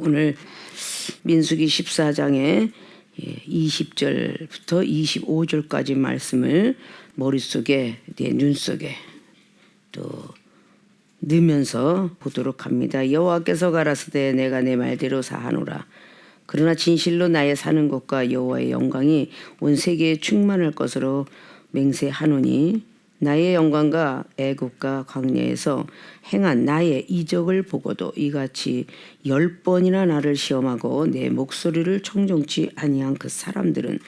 오늘 민수기 14장의 20절부터 25절까지 말씀을 머릿속에, 내 눈속에 또 넣으면서 보도록 합니다. 여호와께서 가라사대 내가 내 말대로 사하노라. 그러나 진실로 나의 사는 것과 여호와의 영광이 온 세계에 충만할 것으로 맹세하노니 나의 영광과 애국과 광야에서 행한 나의 이적을 보고도 이같이 10번이나 나를 시험하고 내 목소리를 청종치 아니한 그 사람들은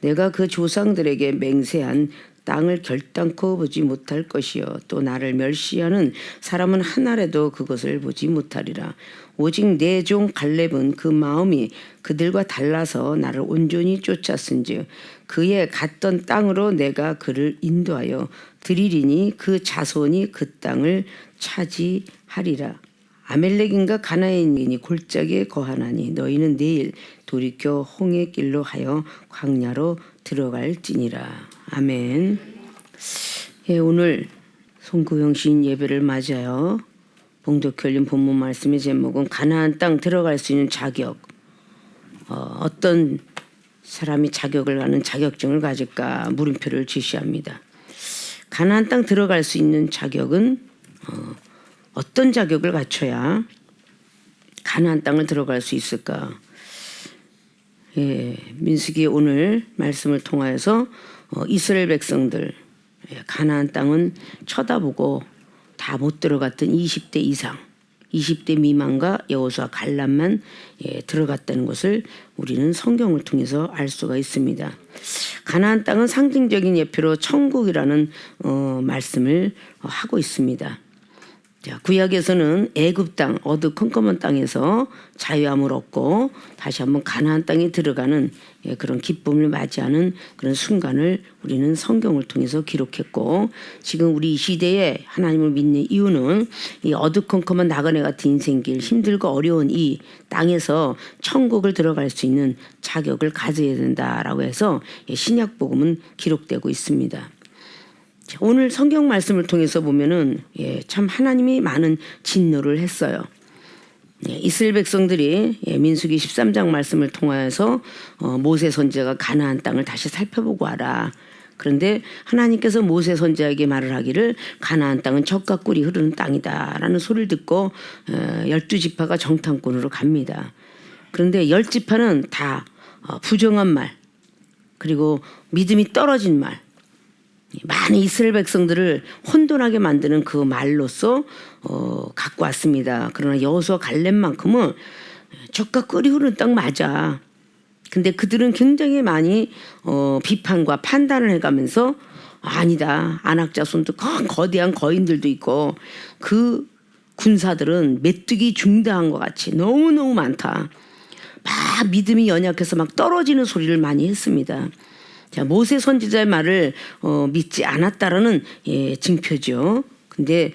내가 그 조상들에게 맹세한 땅을 결단코 보지 못할 것이요 또 나를 멸시하는 사람은 한 알에도 그것을 보지 못하리라. 오직 내 종 갈렙은 그 마음이 그들과 달라서 나를 온전히 쫓았은즉 그의 갔던 땅으로 내가 그를 인도하여 드리리니 그 자손이 그 땅을 차지하리라. 아멜렉인과 가나안인이 골짜기에 거하나니 너희는 내일 돌이켜 홍해 길로 하여 광야로 들어갈지니라. 아멘. 예, 오늘 송구영 시인 예배를 맞아요. 봉독회 올린 본문 말씀의 제목은 가나안 땅 들어갈 수 있는 자격. 어떤 사람이 자격을 가는 자격증을 가질까 물음표를 제시합니다. 가나안 땅 들어갈 수 있는 자격은 어떤 자격을 갖춰야 가나안 땅을 들어갈 수 있을까? 예, 민수기 오늘 말씀을 통하여서 이스라엘 백성들 가나안 땅은 쳐다보고 다 못 들어갔던 20대 이상, 20대 미만과 여호수아 갈렙만 들어갔다는 것을 우리는 성경을 통해서 알 수가 있습니다. 가나안 땅은 상징적인 예표로 천국이라는 말씀을 하고 있습니다. 자, 구약에서는 애굽 땅, 어두컴컴한 땅에서 자유함을 얻고 다시 한번 가나안 땅에 들어가는 그런 기쁨을 맞이하는 그런 순간을 우리는 성경을 통해서 기록했고, 지금 우리 이 시대에 하나님을 믿는 이유는 이 어두컴컴한 나그네 같은 인생길, 힘들고 어려운 이 땅에서 천국을 들어갈 수 있는 자격을 가져야 된다라고 해서 신약 복음은 기록되고 있습니다. 오늘 성경 말씀을 통해서 보면은 참 하나님이 많은 진노를 했어요. 이스라엘 백성들이 민수기 13장 말씀을 통하여서 모세 선지자가 가나안 땅을 다시 살펴보고 와라. 그런데 하나님께서 모세 선지자에게 말을 하기를 가나안 땅은 젖과 꿀이 흐르는 땅이다라는 소리를 듣고 12지파가 정탐꾼으로 갑니다. 그런데 10지파는 다 부정한 말, 그리고 믿음이 떨어진 말, 많은 이스라엘 백성들을 혼돈하게 만드는 그 말로써 갖고 왔습니다. 그러나 여호수아 갈렙만큼은 젖과 꿀이 흐르는 땅 맞아. 근데 그들은 굉장히 많이 비판과 판단을 해가면서 아니다. 아낙 자손도 거대한 거인들도 있고 그 군사들은 메뚜기 중대한 것 같이 너무너무 많다. 막 믿음이 연약해서 막 떨어지는 소리를 많이 했습니다. 자, 모세 선지자의 말을 믿지 않았다라는 증표죠. 근데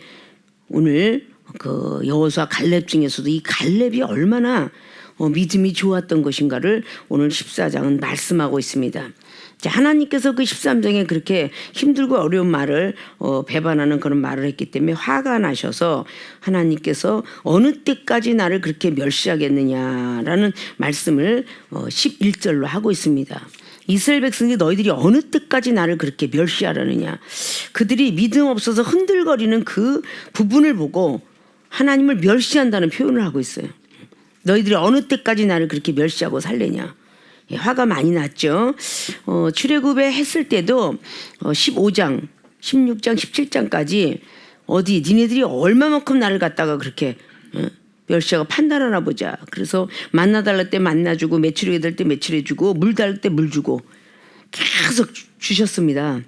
오늘 그 여호수아 갈렙 중에서도 이 갈렙이 얼마나 믿음이 좋았던 것인가를 오늘 14장은 말씀하고 있습니다. 자, 하나님께서 그 13장에 그렇게 힘들고 어려운 말을 배반하는 그런 말을 했기 때문에 화가 나셔서 하나님께서 어느 때까지 나를 그렇게 멸시하겠느냐라는 말씀을 11절로 하고 있습니다. 이스라엘 백성이 너희들이 어느 때까지 나를 그렇게 멸시하려느냐. 그들이 믿음 없어서 흔들거리는 그 부분을 보고 하나님을 멸시한다는 표현을 하고 있어요. 너희들이 어느 때까지 나를 그렇게 멸시하고 살려냐. 화가 많이 났죠. 출애굽에 했을 때도 15장, 16장, 17장까지 어디 니네들이 얼마만큼 나를 갖다가 그렇게 멸시하고 판단하나 보자. 그래서 만나달랄 때 만나주고 매출해 될 때 매출해주고 물 달랄 때 물 주고 계속 주셨습니다.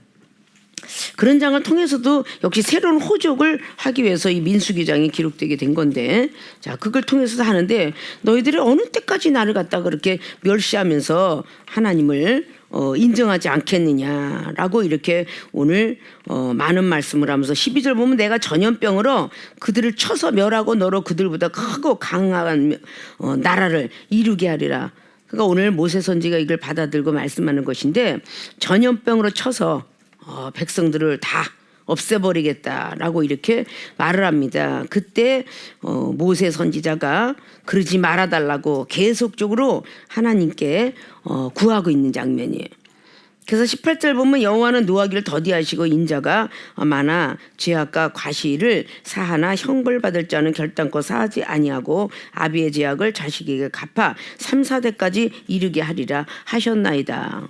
그런 장을 통해서도 역시 새로운 호적을 하기 위해서 이 민수기장이 기록되게 된 건데, 자, 그걸 통해서도 하는데 너희들이 어느 때까지 나를 갖다가 그렇게 멸시하면서 하나님을 인정하지 않겠느냐라고 이렇게 오늘 많은 말씀을 하면서 12절 보면 내가 전염병으로 그들을 쳐서 멸하고 너로 그들보다 크고 강한 나라를 이루게 하리라. 그러니까 오늘 모세 선지가 이걸 받아들고 말씀하는 것인데 전염병으로 쳐서 백성들을 다 없애버리겠다라고 이렇게 말을 합니다. 그때 모세 선지자가 그러지 말아달라고 계속적으로 하나님께 구하고 있는 장면이에요. 그래서 18절 보면 여호와는 노하기를 더디하시고 인자가 많아 죄악과 과실을 사하나 형벌받을 자는 결단코 사하지 아니하고 아비의 죄악을 자식에게 갚아 3, 4대까지 이르게 하리라 하셨나이다.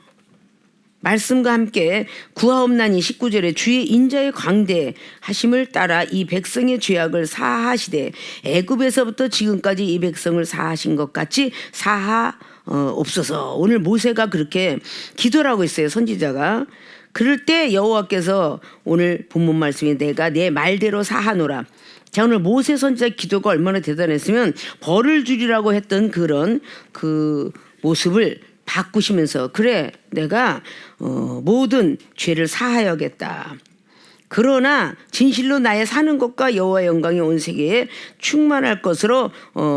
말씀과 함께 구하옵나니 19절에 주의 인자의 광대하심을 따라 이 백성의 죄악을 사하시되 애굽에서부터 지금까지 이 백성을 사하신 것 같이 사하옵소서. 오늘 모세가 그렇게 기도를 하고 있어요. 선지자가. 그럴 때 여호와께서 오늘 본문 말씀이 내가 내 말대로 사하노라. 자, 오늘 모세 선지자의 기도가 얼마나 대단했으면 벌을 주리라고 했던 그런 그 모습을 바꾸시면서 그래 내가 모든 죄를 사하여겠다. 그러나 진실로 나의 사는 것과 여호와의 영광이 온 세계에 충만할 것으로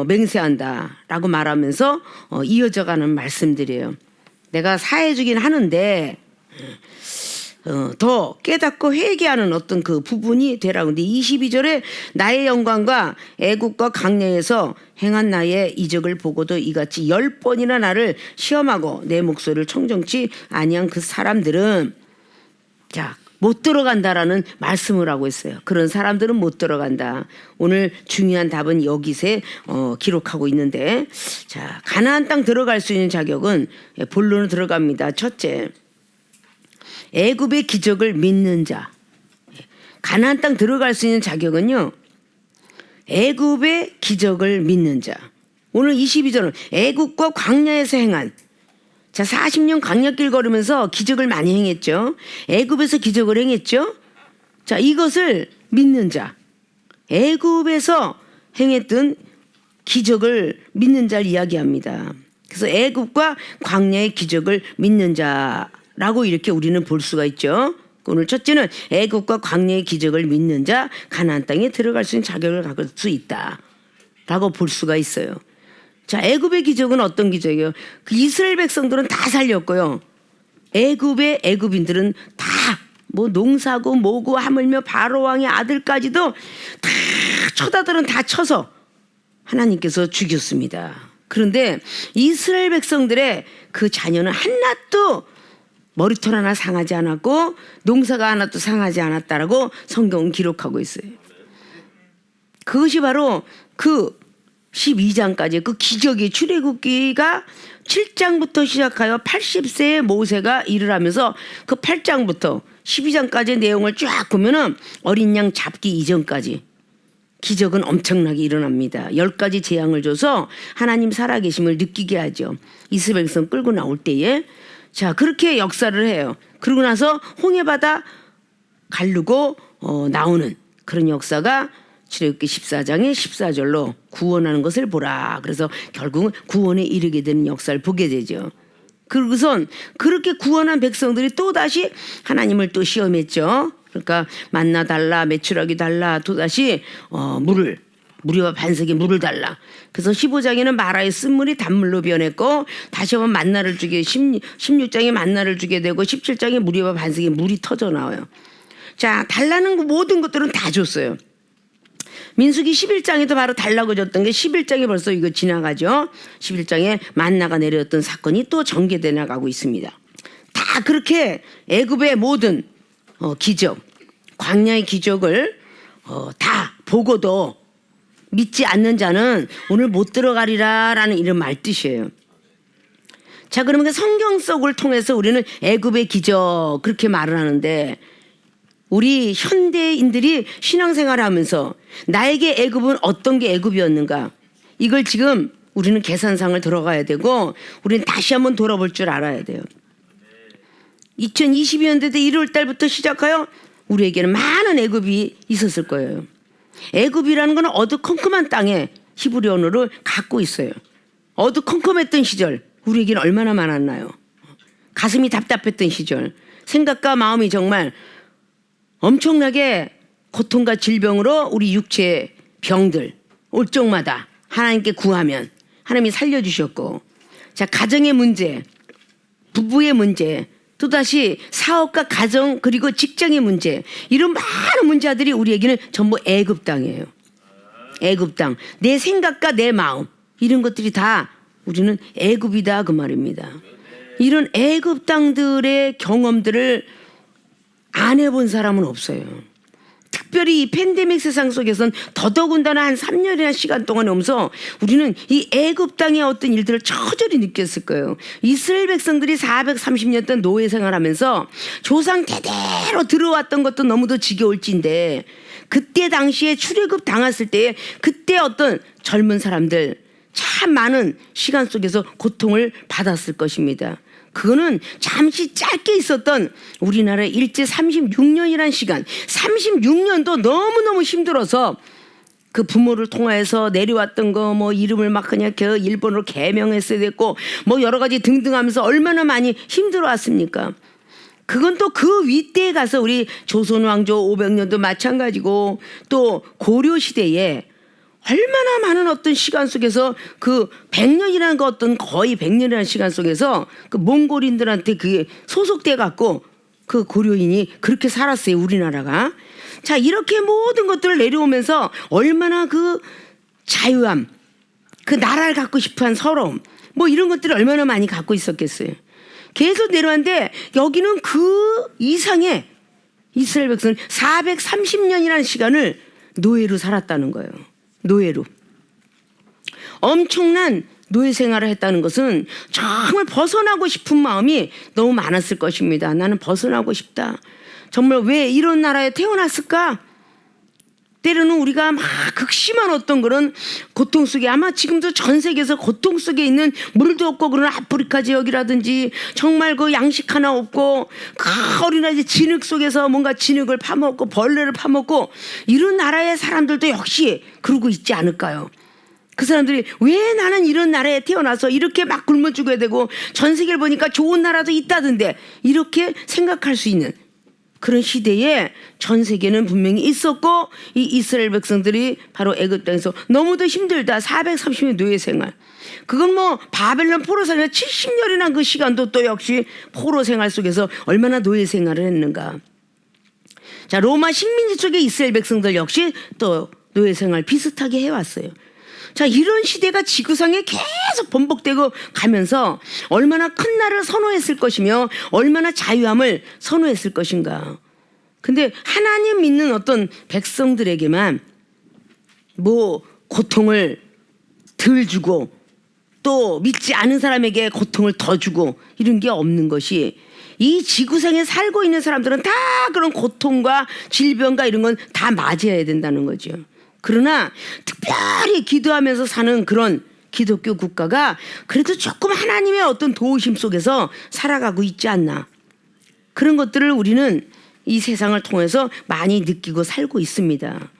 맹세한다 라고 말하면서 이어져가는 말씀들이에요. 내가 사해주긴 하는데 더 깨닫고 회개하는 어떤 그 부분이 되라고. 근데 22절에 나의 영광과 애국과 강야에서 행한 나의 이적을 보고도 이같이 10번이나 나를 시험하고 내 목소리를 청정치 아니한 그 사람들은 자 못 들어간다라는 말씀을 하고 있어요. 그런 사람들은 못 들어간다. 오늘 중요한 답은 여기세 기록하고 있는데 자 가나안 땅 들어갈 수 있는 자격은 본론으로 들어갑니다. 첫째, 애굽의 기적을 믿는 자. 가나안 땅 들어갈 수 있는 자격은요, 애굽의 기적을 믿는 자. 오늘 22절은 애굽과 광야에서 행한, 자 40년 광야길 걸으면서 기적을 많이 행했죠. 애굽에서 기적을 행했죠. 자 이것을 믿는 자, 애굽에서 행했던 기적을 믿는 자를 이야기합니다. 그래서 애굽과 광야의 기적을 믿는 자라고 이렇게 우리는 볼 수가 있죠. 오늘 첫째는 애굽과 광야의 기적을 믿는 자, 가나안 땅에 들어갈 수 있는 자격을 갖을 수 있다라고 볼 수가 있어요. 자, 애굽의 기적은 어떤 기적이에요? 그 이스라엘 백성들은 다 살렸고요. 애굽의 애굽인들은 다 뭐 농사고 뭐고 하물며 바로 왕의 아들까지도 다 쳐다들은 다 쳐서 하나님께서 죽였습니다. 그런데 이스라엘 백성들의 그 자녀는 하나도 머리털 하나 상하지 않았고 농사가 하나도 상하지 않았다라고 성경은 기록하고 있어요. 그것이 바로 그 12장까지 그 기적의 출애굽기가 7장부터 시작하여 80세의 모세가 일을 하면서 그 8장부터 12장까지의 내용을 쫙 보면은 어린 양 잡기 이전까지 기적은 엄청나게 일어납니다. 10가지 재앙을 줘서 하나님 살아계심을 느끼게 하죠. 이스라엘 백성 끌고 나올 때에. 자, 그렇게 역사를 해요. 그러고 나서 홍해바다 가르고 나오는 그런 역사가 출애굽기 14장의 14절로 구원하는 것을 보라. 그래서 결국은 구원에 이르게 되는 역사를 보게 되죠. 그러고선 그렇게 구원한 백성들이 또다시 하나님을 또 시험했죠. 그러니까 만나 달라, 메추라기 달라, 또다시 무리와 반석에 물을 달라. 그래서 15장에는 마라의 쓴물이 단물로 변했고 다시 한번 만나를 주게 16장에 만나를 주게 되고 17장에 무리와 반석에 물이 터져 나와요. 자, 달라는 모든 것들은 다 줬어요. 민수기 11장에도 바로 달라고 줬던 게 11장에 벌써 이거 지나가죠. 11장에 만나가 내렸던 사건이 또 전개돼 나가고 있습니다. 다 그렇게 애굽의 모든 기적, 광야의 기적을 다 보고도 믿지 않는 자는 오늘 못 들어가리라라는 이런 말뜻이에요. 자, 그러면 성경 속을 통해서 우리는 애굽의 기적 그렇게 말을 하는데 우리 현대인들이 신앙생활을 하면서 나에게 애굽은 어떤 게 애굽이었는가, 이걸 지금 우리는 계산상을 들어가야 되고 우리는 다시 한번 돌아볼 줄 알아야 돼요. 2022년도에 1월 달부터 시작하여 우리에게는 많은 애굽이 있었을 거예요. 애굽이라는 건 어두컴컴한 땅에 히브리어를 갖고 있어요. 어두컴컴했던 시절 우리에게는 얼마나 많았나요? 가슴이 답답했던 시절, 생각과 마음이 정말 엄청나게 고통과 질병으로 우리 육체의 병들 올 적마다 하나님께 구하면 하나님이 살려주셨고, 자, 가정의 문제, 부부의 문제, 또다시 사업과 가정 그리고 직장의 문제, 이런 많은 문제들이 우리에게는 전부 애굽 땅이에요. 애굽 땅. 내 생각과 내 마음, 이런 것들이 다 우리는 애굽이다 그 말입니다. 이런 애굽 땅들의 경험들을 안 해본 사람은 없어요. 특별히 이 팬데믹 세상 속에서는 더더군다나 한 3년이나 시간 동안에 오면서 우리는 이 애굽 땅의 어떤 일들을 처절히 느꼈을 거예요. 이스라엘 백성들이 430년 동안 노예 생활하면서 조상 대대로 들어왔던 것도 너무도 지겨울진데, 그때 당시에 출애굽 당했을 때 그때 어떤 젊은 사람들 참 많은 시간 속에서 고통을 받았을 것입니다. 그거는 잠시 짧게 있었던 우리나라의 일제 36년이라는 시간, 36년도 너무너무 힘들어서 그 부모를 통해서 내려왔던 거 뭐 이름을 막 그냥 일본어로 개명했어야 됐고 뭐 여러 가지 등등 하면서 얼마나 많이 힘들어 왔습니까? 그건 또 그 윗대에 가서 우리 조선 왕조 500년도 마찬가지고, 또 고려 시대에 얼마나 많은 어떤 시간 속에서 그 100년이라는 거, 어떤 거의 100년이라는 시간 속에서 그 몽골인들한테 그게 소속돼 갖고 그 고려인이 그렇게 살았어요, 우리나라가. 자, 이렇게 모든 것들을 내려오면서 얼마나 그 자유함, 그 나라를 갖고 싶어한 서러움, 뭐 이런 것들을 얼마나 많이 갖고 있었겠어요. 계속 내려왔는데 여기는 그 이상의 이스라엘 백성은 430년이라는 시간을 노예로 살았다는 거예요. 노예로. 엄청난 노예 생활을 했다는 것은 정말 벗어나고 싶은 마음이 너무 많았을 것입니다. 나는 벗어나고 싶다. 정말 왜 이런 나라에 태어났을까? 때로는 우리가 막 극심한 어떤 그런 고통 속에, 아마 지금도 전 세계에서 고통 속에 있는, 물도 없고 그런 아프리카 지역이라든지 정말 그 양식 하나 없고 그 어린아이 진흙 속에서 뭔가 진흙을 파먹고 벌레를 파먹고 이런 나라의 사람들도 역시 그러고 있지 않을까요? 그 사람들이 왜 나는 이런 나라에 태어나서 이렇게 막 굶어 죽어야 되고, 전 세계를 보니까 좋은 나라도 있다던데, 이렇게 생각할 수 있는 그런 시대에 전 세계는 분명히 있었고, 이 이스라엘 백성들이 바로 애굽 땅에서 너무도 힘들다. 430년 노예 생활. 그건 뭐 바벨론 포로 생활 70년이나 그 시간도 또 역시 포로 생활 속에서 얼마나 노예 생활을 했는가. 자, 로마 식민지 쪽에 이스라엘 백성들 역시 또 노예 생활 비슷하게 해왔어요. 자, 이런 시대가 지구상에 계속 번복되고 가면서 얼마나 큰 나라를 선호했을 것이며 얼마나 자유함을 선호했을 것인가. 근데 하나님 믿는 어떤 백성들에게만 뭐 고통을 덜 주고 또 믿지 않은 사람에게 고통을 더 주고 이런 게 없는 것이, 이 지구상에 살고 있는 사람들은 다 그런 고통과 질병과 이런 건 다 맞이해야 된다는 거죠. 그러나 특별히 기도하면서 사는 그런 기독교 국가가 그래도 조금 하나님의 어떤 도우심 속에서 살아가고 있지 않나. 그런 것들을 우리는 이 세상을 통해서 많이 느끼고 살고 있습니다.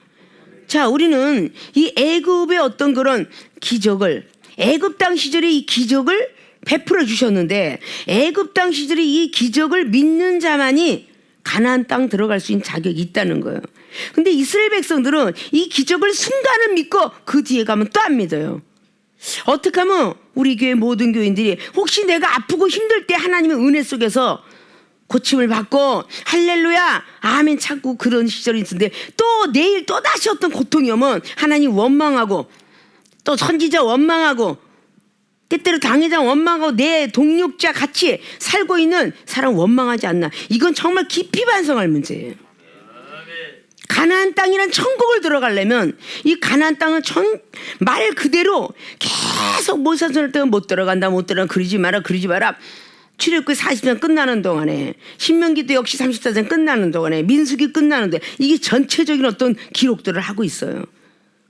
자, 우리는 이 애굽의 어떤 그런 기적을, 애굽 땅 시절에 이 기적을 베풀어 주셨는데, 애굽 땅 시절에 이 기적을 믿는 자만이 가나안 땅 들어갈 수 있는 자격이 있다는 거예요. 근데 이스라엘 백성들은 이 기적을 순간은 믿고 그 뒤에 가면 또 안 믿어요. 어떻게 하면 우리 교회 모든 교인들이 혹시 내가 아프고 힘들 때 하나님의 은혜 속에서 고침을 받고 할렐루야 아멘 찾고 그런 시절이 있는데, 또 내일 또 다시 어떤 고통이 오면 하나님 원망하고, 또 선지자 원망하고, 때때로 당회장 원망하고 내 동력자 같이 살고 있는 사람 원망하지 않나. 이건 정말 깊이 반성할 문제예요. 가나안 땅이란 천국을 들어가려면 이 가나안 땅은 말 그대로 계속 모사선을 때면 못 들어간다 그러지 마라. 출애굽기 40년 끝나는 동안에, 신명기도 역시 34장 끝나는 동안에, 민수기 끝나는데, 이게 전체적인 어떤 기록들을 하고 있어요.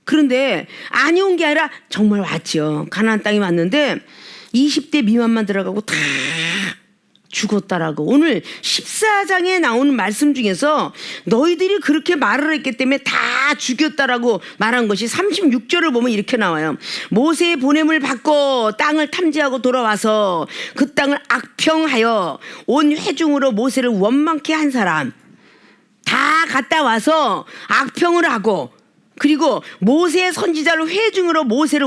그런데 안 온 게 아니라 정말 왔죠. 가나안 땅이 왔는데 20대 미만만 들어가고 다 죽었다라고. 오늘 14장에 나오는 말씀 중에서 너희들이 그렇게 말을 했기 때문에 다 죽였다라고 말한 것이 36절을 보면 이렇게 나와요. 모세의 보냄을 받고 땅을 탐지하고 돌아와서 그 땅을 악평하여 온 회중으로 모세를 원망케 한 사람, 다 갔다 와서 악평을 하고 그리고 모세 선지자를 회중으로 모세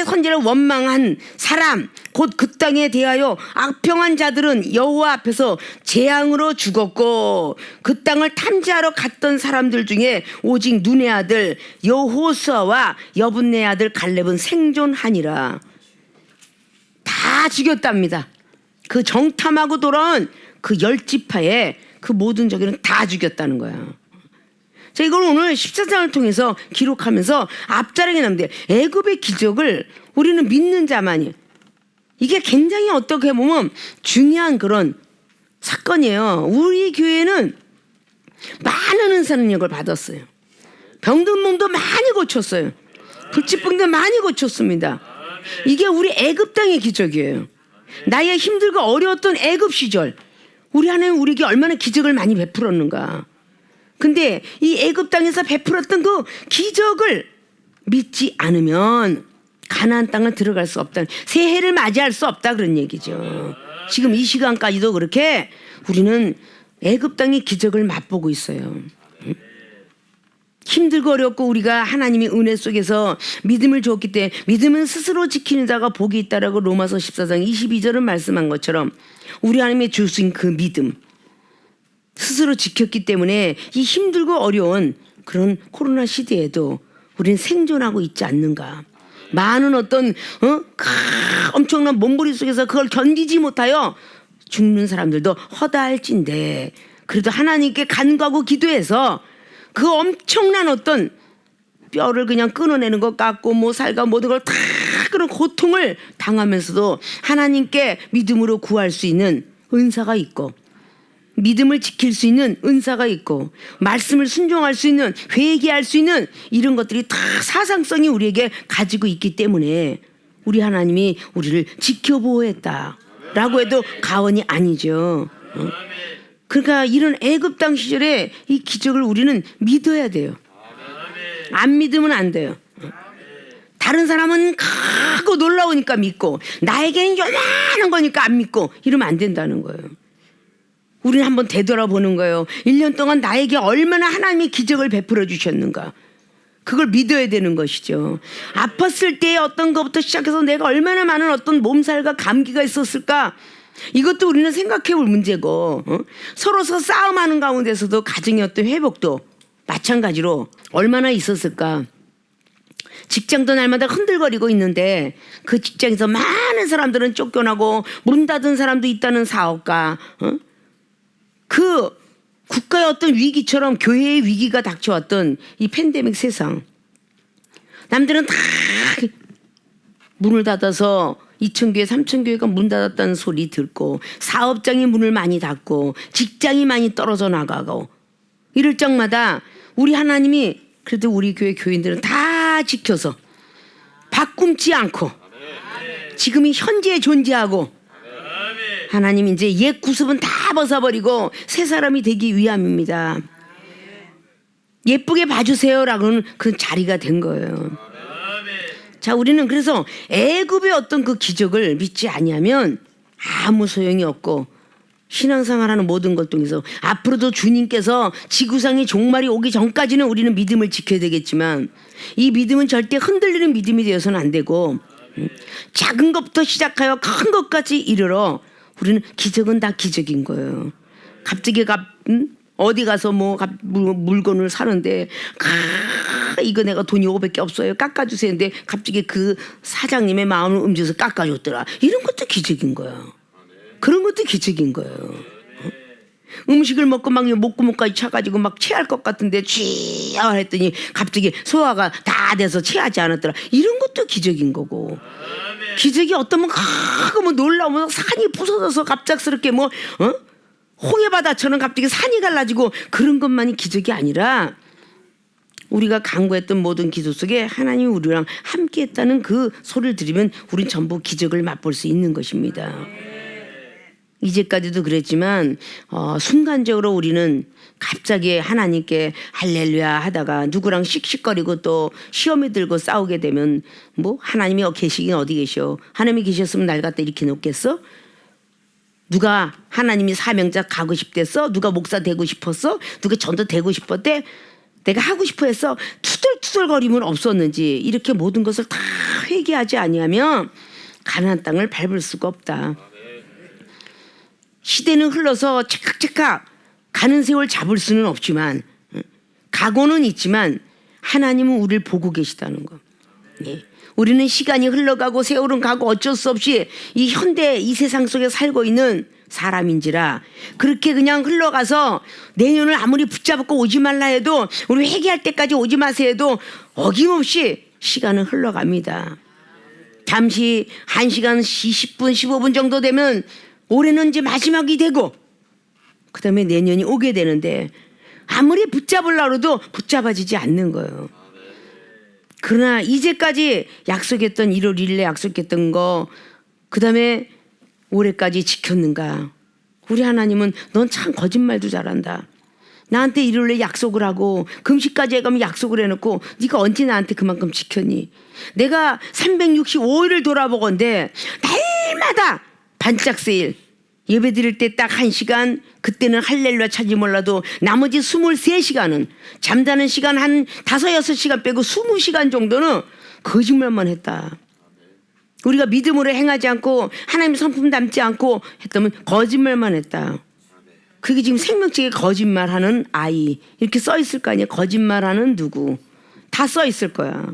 선지자를 원망한 사람 곧 그 땅에 대하여 악평한 자들은 여호와 앞에서 재앙으로 죽었고 그 땅을 탐지하러 갔던 사람들 중에 오직 눈의 아들 여호수아와 여분네 아들 갈렙은 생존하니라. 다 죽였답니다. 그 정탐하고 돌아온 그 10지파의 그 모든 저기는 다 죽였다는 거야. 자, 이걸 오늘 14장을 통해서 기록하면서 앞자락에 남는데 애굽의 기적을 우리는 믿는 자만이, 이게 굉장히 어떻게 보면 중요한 그런 사건이에요. 우리 교회는 많은 은사 능력을 받았어요. 병든 몸도 많이 고쳤어요. 불치병도 많이 고쳤습니다. 이게 우리 애굽 땅의 기적이에요. 나의 힘들고 어려웠던 애굽 시절 우리 하나님 우리에게 얼마나 기적을 많이 베풀었는가. 근데 이 애굽 땅에서 베풀었던 그 기적을 믿지 않으면 가나안 땅을 들어갈 수 없다. 새해를 맞이할 수 없다 그런 얘기죠. 지금 이 시간까지도 그렇게 우리는 애굽 땅의 기적을 맛보고 있어요. 힘들고 어렵고 우리가 하나님의 은혜 속에서 믿음을 줬기 때문에 믿음은 스스로 지키는 자가 복이 있다라고 로마서 14장 22절은 말씀한 것처럼 우리 하나님의 주신 그 믿음 스스로 지켰기 때문에 이 힘들고 어려운 그런 코로나 시대에도 우리는 생존하고 있지 않는가. 많은 어떤 엄청난 몸부림 속에서 그걸 견디지 못하여 죽는 사람들도 허다할진데 그래도 하나님께 간구하고 기도해서 그 엄청난 어떤 뼈를 그냥 끊어내는 것 같고 뭐 살과 모든 걸 다 그런 고통을 당하면서도 하나님께 믿음으로 구할 수 있는 은사가 있고 믿음을 지킬 수 있는 은사가 있고 말씀을 순종할 수 있는 회개할 수 있는 이런 것들이 다 사상성이 우리에게 가지고 있기 때문에 우리 하나님이 우리를 지켜보호했다라고 해도 과언이 아니죠. 그러니까 이런 애굽 땅 시절에 이 기적을 우리는 믿어야 돼요. 안 믿으면 안 돼요. 다른 사람은 크고 놀라우니까 믿고 나에게는 요만한 거니까 안 믿고 이러면 안 된다는 거예요. 우리는 한번 되돌아보는 거예요. 1년 동안 나에게 얼마나 하나님이 기적을 베풀어 주셨는가. 그걸 믿어야 되는 것이죠. 아팠을 때의 어떤 것부터 시작해서 내가 얼마나 많은 어떤 몸살과 감기가 있었을까. 이것도 우리는 생각해 볼 문제고 서로서 싸움하는 가운데서도 가정의 어떤 회복도 마찬가지로 얼마나 있었을까. 직장도 날마다 흔들거리고 있는데 그 직장에서 많은 사람들은 쫓겨나고 문 닫은 사람도 있다는 사업가 그 국가의 어떤 위기처럼 교회의 위기가 닥쳐왔던 이 팬데믹 세상 남들은 다 문을 닫아서 2,000교회 3,000교회가 문 닫았다는 소리 듣고 사업장이 문을 많이 닫고 직장이 많이 떨어져 나가고 이럴 적마다 우리 하나님이 그래도 우리 교회 교인들은 다 지켜서 바꿈지 않고 지금이 현재에 존재하고 하나님 이제 옛 구습은 다 벗어버리고 새 사람이 되기 위함입니다. 예쁘게 봐주세요라고는 그 자리가 된 거예요. 자, 우리는 그래서 애굽의 어떤 그 기적을 믿지 아니하면 아무 소용이 없고 신앙생활하는 모든 것 통해서 앞으로도 주님께서 지구상의 종말이 오기 전까지는 우리는 믿음을 지켜야 되겠지만 이 믿음은 절대 흔들리는 믿음이 되어서는 안 되고 작은 것부터 시작하여 큰 것까지 이르러 우리는 기적은 다 기적인 거예요. 갑자기 어디 가서 물건을 사는데 이거 내가 돈이 500개 없어요. 깎아주세요. 근데 갑자기 그 사장님의 마음을 움직여서 깎아줬더라. 이런 것도 기적인 거예요. 그런 것도 기적인 거예요. 음식을 먹고 막 목구멍까지 차가지고 막 체할 것 같은데 취야 했더니 갑자기 소화가 다 돼서 체하지 않았더라. 이런 것도 기적인 거고. 기적이 어떠면 크고 놀라우면 산이 부서져서 갑작스럽게 홍해바다처럼 갑자기 산이 갈라지고 그런 것만이 기적이 아니라 우리가 간구했던 모든 기도 속에 하나님이 우리랑 함께 했다는 그 소리를 들으면 우린 전부 기적을 맛볼 수 있는 것입니다. 이제까지도 그랬지만 순간적으로 우리는 갑자기 하나님께 할렐루야 하다가 누구랑 씩씩거리고 또 시험에 들고 싸우게 되면 하나님이 계시긴 어디 계셔. 하나님이 계셨으면 날 갖다 이렇게 놓겠어? 누가 하나님이 사명자 가고 싶댔어? 누가 목사 되고 싶었어? 누가 전도 되고 싶었대? 내가 하고 싶어 해서 투덜투덜거림은 없었는지 이렇게 모든 것을 다 회개하지 아니하면 가나안 땅을 밟을 수가 없다. 시대는 흘러서 착각착각 가는 세월 잡을 수는 없지만 각오는 있지만 하나님은 우리를 보고 계시다는 거. 예. 우리는 시간이 흘러가고 세월은 가고 어쩔 수 없이 이 현대 이 세상 속에 살고 있는 사람인지라 그렇게 그냥 흘러가서 내년을 아무리 붙잡고 오지 말라 해도 우리 회개할 때까지 오지 마세요 해도 어김없이 시간은 흘러갑니다. 잠시 1시간 20분 15분 정도 되면 올해는 이제 마지막이 되고 그 다음에 내년이 오게 되는데 아무리 붙잡으려고 해도 붙잡아지지 않는 거예요. 그러나 이제까지 약속했던 1월 1일에 약속했던 거 그 다음에 올해까지 지켰는가. 우리 하나님은 넌 참 거짓말도 잘한다. 나한테 1월에 약속을 하고 금식까지 해가면 약속을 해놓고 네가 언제 나한테 그만큼 지켰니. 내가 365일을 돌아보건대 날마다 반짝 세일 예배 드릴 때 딱 1시간 그때는 할렐루야 차지 몰라도 나머지 23시간은 잠자는 시간 한 5, 6시간 빼고 20시간 정도는 거짓말만 했다. 우리가 믿음으로 행하지 않고 하나님 성품 담지 않고 했다면 거짓말만 했다. 그게 지금 생명책에 거짓말하는 아이 이렇게 써 있을 거 아니야. 거짓말하는 누구 다 써 있을 거야.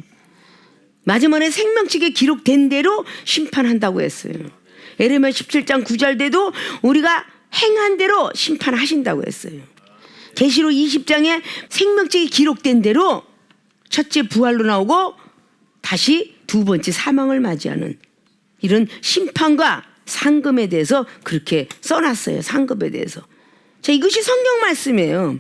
마지막에 생명책에 기록된 대로 심판한다고 했어요. 에레미야 17장 9절대도 우리가 행한 대로 심판하신다고 했어요. 계시록 20장에 생명책에 기록된 대로 첫째 부활로 나오고 다시 두 번째 사망을 맞이하는 이런 심판과 상금에 대해서 그렇게 써놨어요. 상급에 대해서. 자, 이것이 성경 말씀이에요.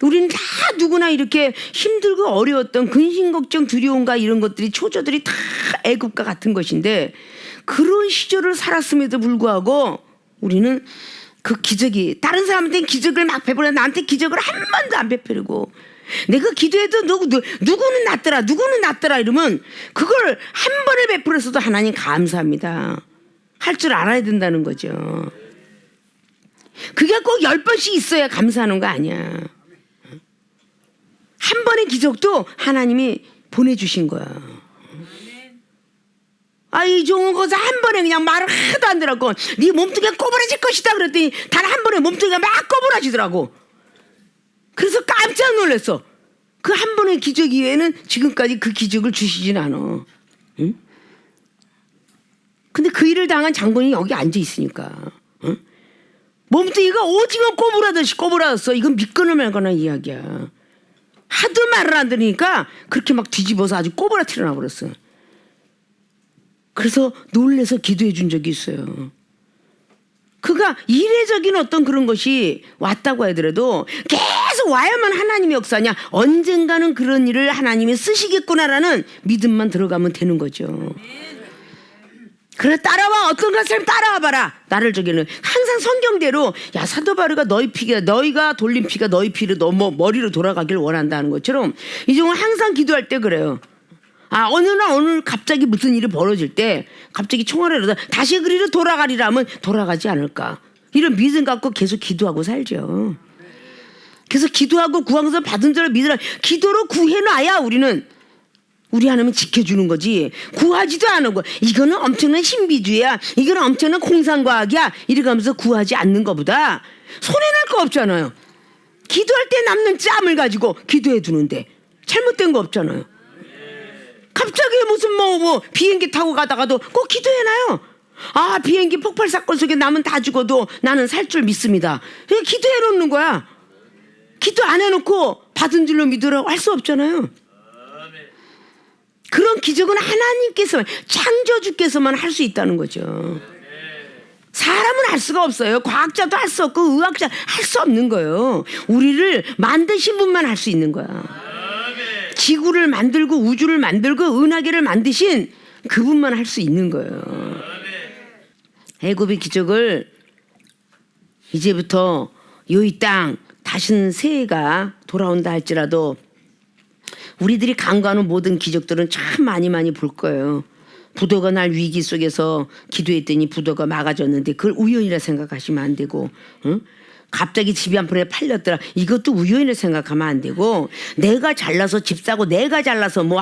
우리는 다 누구나 이렇게 힘들고 어려웠던 근심 걱정 두려움과 이런 것들이 초조들이 다 애굽과 같은 것인데 그런 시절을 살았음에도 불구하고 우리는 그 기적이 다른 사람한테는 기적을 막 베풀어 나한테 기적을 한 번도 안 베풀고 내가 기도해도 누구는 낫더라 이러면 그걸 한 번에 베풀었어도 하나님 감사합니다. 할 줄 알아야 된다는 거죠. 그게 꼭 10번씩 있어야 감사하는 거 아니야. 한 번의 기적도 하나님이 보내주신 거야. 이 종은 거기서 한 번에 그냥 말을 하도 안 들었고 네 몸뚱이가 꼬부라질 것이다 그랬더니 단 한 번에 몸뚱이가 막 꼬부라지더라고. 그래서 깜짝 놀랐어. 그 한 번의 기적 이외에는 지금까지 그 기적을 주시진 않아. 응? 근데 그 일을 당한 장본인이 여기 앉아 있으니까 응? 몸뚱이가 오징어 꼬부라듯이 꼬부라졌어. 이건 믿거나 말거나 이야기야. 하도 말을 안 들으니까 그렇게 막 뒤집어서 아주 꼬부라뜨려 놔버렸어. 그래서 놀래서 기도해 준 적이 있어요. 그가 이례적인 어떤 그런 것이 왔다고 하더라도 계속 와야만 하나님의 역사냐 언젠가는 그런 일을 하나님이 쓰시겠구나라는 믿음만 들어가면 되는 거죠. 그래 따라와 어떤 사람 따라와 봐라. 나를 저기는 항상 성경대로 야 사도 바울가 너희가 돌린 피가 너희 피를 너무 머리로 돌아가길 원한다는 것처럼 이 종은 항상 기도할 때 그래요. 어느 날 오늘 갑자기 무슨 일이 벌어질 때 갑자기 총알을 얻어 다시 그리로 돌아가리라 하면 돌아가지 않을까. 이런 믿음 갖고 계속 기도하고 살죠. 그래서 기도하고 구하면서 받은 자를 믿으라. 기도로 구해놔야 우리 하나님은 지켜주는 거지. 구하지도 않고 이거는 엄청난 신비주의야. 이거는 엄청난 공상과학이야. 이래가면서 구하지 않는 것보다 손해날 거 없잖아요. 기도할 때 남는 짬을 가지고 기도해 두는데 잘못된 거 없잖아요. 갑자기 무슨 비행기 타고 가다가도 꼭 기도해놔요. 비행기 폭발 사건 속에 남은 다 죽어도 나는 살 줄 믿습니다. 그냥 기도해 놓는 거야. 기도 안 해놓고 받은 줄로 믿으라고 할 수 없잖아요. 그런 기적은 하나님께서만 창조주께서만 할 수 있다는 거죠. 사람은 할 수가 없어요. 과학자도 할 수 없고 의학자 할 수 없는 거예요. 우리를 만드신 분만 할 수 있는 거야. 지구를 만들고 우주를 만들고 은하계를 만드신 그분만 할 수 있는 거예요. 애굽의 기적을 이제부터 이 땅 다시는 새해가 돌아온다 할지라도 우리들이 간과하는 모든 기적들은 참 많이 볼 거예요. 부도가 날 위기 속에서 기도했더니 부도가 막아졌는데 그걸 우연이라 생각하시면 안 되고 갑자기 집이 한 푼에 팔렸더라. 이것도 우연이라 생각하면 안 되고 내가 잘나서 집 사고 내가 잘나서 뭐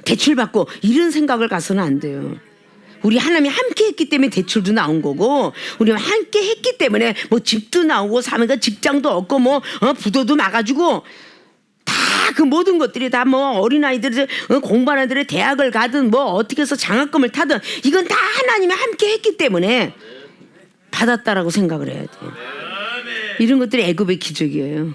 대출 받고 이런 생각을 가서는 안 돼요. 우리 하나님이 함께 했기 때문에 대출도 나온 거고 우리 함께 했기 때문에 뭐 집도 나오고 사면서 직장도 얻고 뭐 부도도 나가지고 다 그 모든 것들이 다 뭐 어린아이들이 공부하는 애들이 대학을 가든 뭐 어떻게 해서 장학금을 타든 이건 다 하나님이 함께 했기 때문에 받았다라고 생각을 해야 돼요. 이런 것들이 애굽의 기적이에요.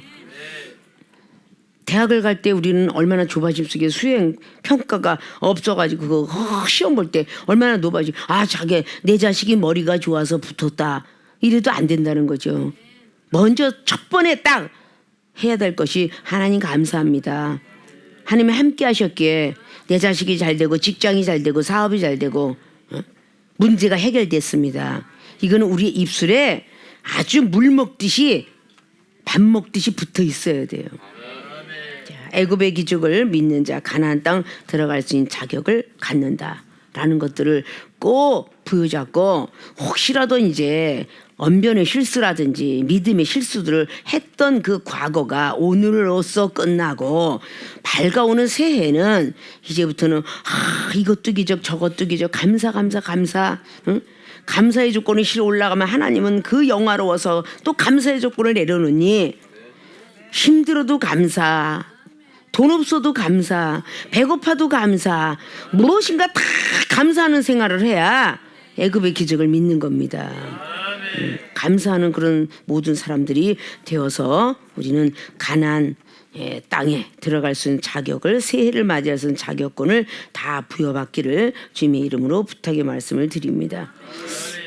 대학을 갈 때 우리는 얼마나 좁아짐 속에 수행 평가가 없어가지고 그거 시험 볼 때 얼마나 높아지. 자기 내 자식이 머리가 좋아서 붙었다. 이래도 안 된다는 거죠. 먼저 첫 번에 딱 해야 될 것이 하나님 감사합니다. 하나님이 함께 하셨기에 내 자식이 잘 되고 직장이 잘 되고 사업이 잘 되고 문제가 해결됐습니다. 이거는 우리 입술에 아주 물 먹듯이 밥 먹듯이 붙어 있어야 돼요. 애굽의 기적을 믿는 자 가나안 땅 들어갈 수 있는 자격을 갖는다라는 것들을 꼭 부여잡고 혹시라도 이제 언변의 실수라든지 믿음의 실수들을 했던 그 과거가 오늘로써 끝나고 밝아오는 새해는 이제부터는 이것도 기적 저것도 기적 감사 응? 감사의 조건이 실어 올라가면 하나님은 그 영화로워서 또 감사의 조건을 내려놓니 힘들어도 감사 돈 없어도 감사 배고파도 감사 무엇인가 다 감사하는 생활을 해야 애굽의 기적을 믿는 겁니다. 감사하는 그런 모든 사람들이 되어서 우리는 가나안 땅에 들어갈 수 있는 자격을 새해를 맞이해서 자격권을 다 부여받기를 주님의 이름으로 부탁의 말씀을 드립니다.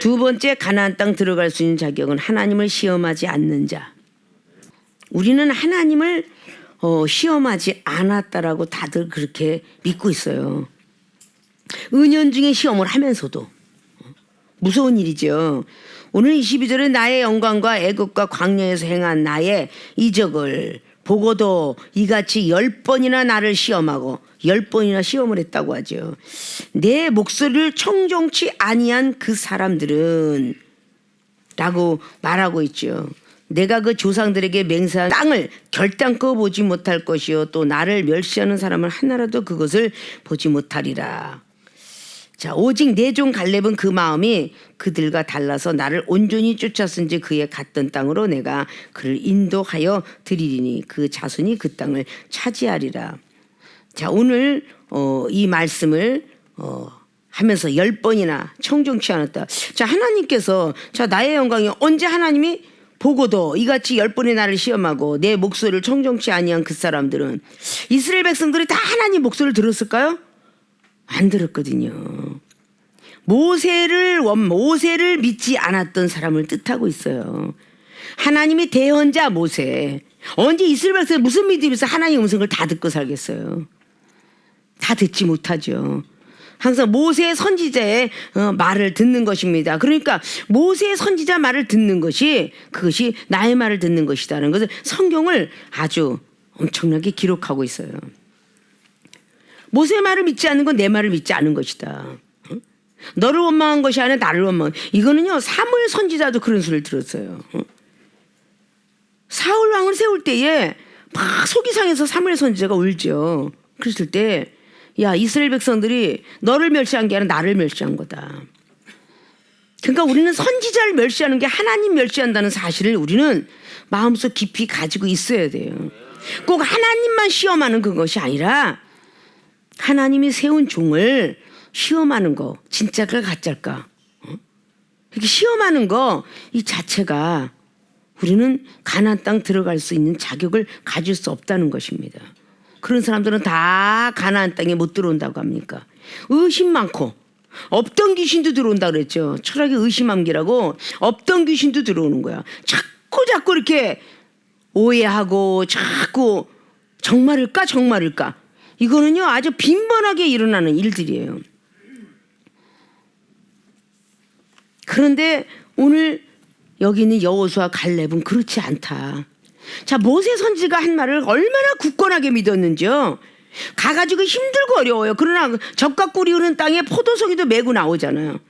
두 번째 가나안 땅 들어갈 수 있는 자격은 하나님을 시험하지 않는 자. 우리는 하나님을 시험하지 않았다라고 다들 그렇게 믿고 있어요. 은연중에 시험을 하면서도 무서운 일이죠. 오늘 22절에 나의 영광과 애굽과 광야에서 행한 나의 이적을 보고도 이같이 10번이나 나를 시험하고 10번이나 시험을 했다고 하죠. 내 목소리를 청종치 아니한 그 사람들은 라고 말하고 있죠. 내가 그 조상들에게 맹세한 땅을 결단코 보지 못할 것이요 또 나를 멸시하는 사람은 하나라도 그것을 보지 못하리라. 자, 오직 내 종 갈렙은 그 마음이 그들과 달라서 나를 온전히 쫓았은지 그의 갔던 땅으로 내가 그를 인도하여 드리리니 그 자손이 그 땅을 차지하리라. 자, 오늘 이 말씀을 하면서 10번이나 청종치 않았다. 자, 하나님께서 자 나의 영광이 언제 하나님이 보고도 이같이 10번의 나를 시험하고 내 목소리를 청종치 아니한 그 사람들은 이스라엘 백성들이 다 하나님 목소리를 들었을까요? 안 들었거든요. 모세를 믿지 않았던 사람을 뜻하고 있어요. 하나님이 대언자 모세. 언제 이스라엘 백성이 무슨 믿음이 있어 하나님의 음성을 다 듣고 살겠어요. 다 듣지 못하죠. 항상 모세의 선지자의 말을 듣는 것입니다. 그러니까 모세의 선지자 말을 듣는 것이 그것이 나의 말을 듣는 것이다라는 것을 성경을 아주 엄청나게 기록하고 있어요. 모세의 말을 믿지 않는 건 내 말을 믿지 않은 것이다. 너를 원망한 것이 아니라 나를 원망한. 이거는요 사무엘 선지자도 그런 소리를 들었어요. 사울 왕을 세울 때에 막 속이 상해서 사무엘 선지자가 울죠. 그랬을 때 야 이스라엘 백성들이 너를 멸시한 게 아니라 나를 멸시한 거다. 그러니까 우리는 선지자를 멸시하는 게 하나님 멸시한다는 사실을 우리는 마음속 깊이 가지고 있어야 돼요. 꼭 하나님만 시험하는 그것이 아니라 하나님이 세운 종을 시험하는 거 진짜일까 가짜일까 이렇게 시험하는 거 이 자체가 우리는 가나안 땅 들어갈 수 있는 자격을 가질 수 없다는 것입니다. 그런 사람들은 다 가나안 땅에 못 들어온다고 합니까? 의심 많고 없던 귀신도 들어온다 그랬죠. 철학의 의심함기라고 없던 귀신도 들어오는 거야. 자꾸 이렇게 오해하고 자꾸 정말일까 이거는요 아주 빈번하게 일어나는 일들이에요. 그런데 오늘 여기 있는 여호수아 갈렙은 그렇지 않다. 자, 모세 선지가 한 말을 얼마나 굳건하게 믿었는지요. 가가지고 힘들고 어려워요. 그러나 젖과 꿀이 흐르는 땅에 포도송이도 메고 나오잖아요.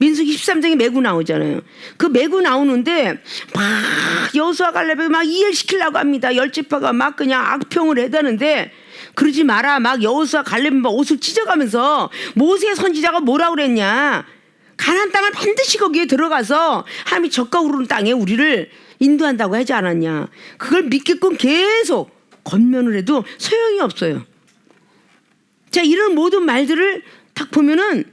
민수기 13장에 메고 나오잖아요. 그 메고 나오는데 막 여호수아 갈렙을 막 이해시키려고 합니다. 열 지파가 막 그냥 악평을 해대는데 그러지 마라. 막 여호수아 갈렙 막 옷을 찢어가면서 모세 선지자가 뭐라고 그랬냐. 가나안 땅을 반드시 거기에 들어가서 하나님이 젖과 우르는 땅에 우리를 인도한다고 하지 않았냐. 그걸 믿게끔 계속 권면을 해도 소용이 없어요. 자, 이런 모든 말들을 딱 보면은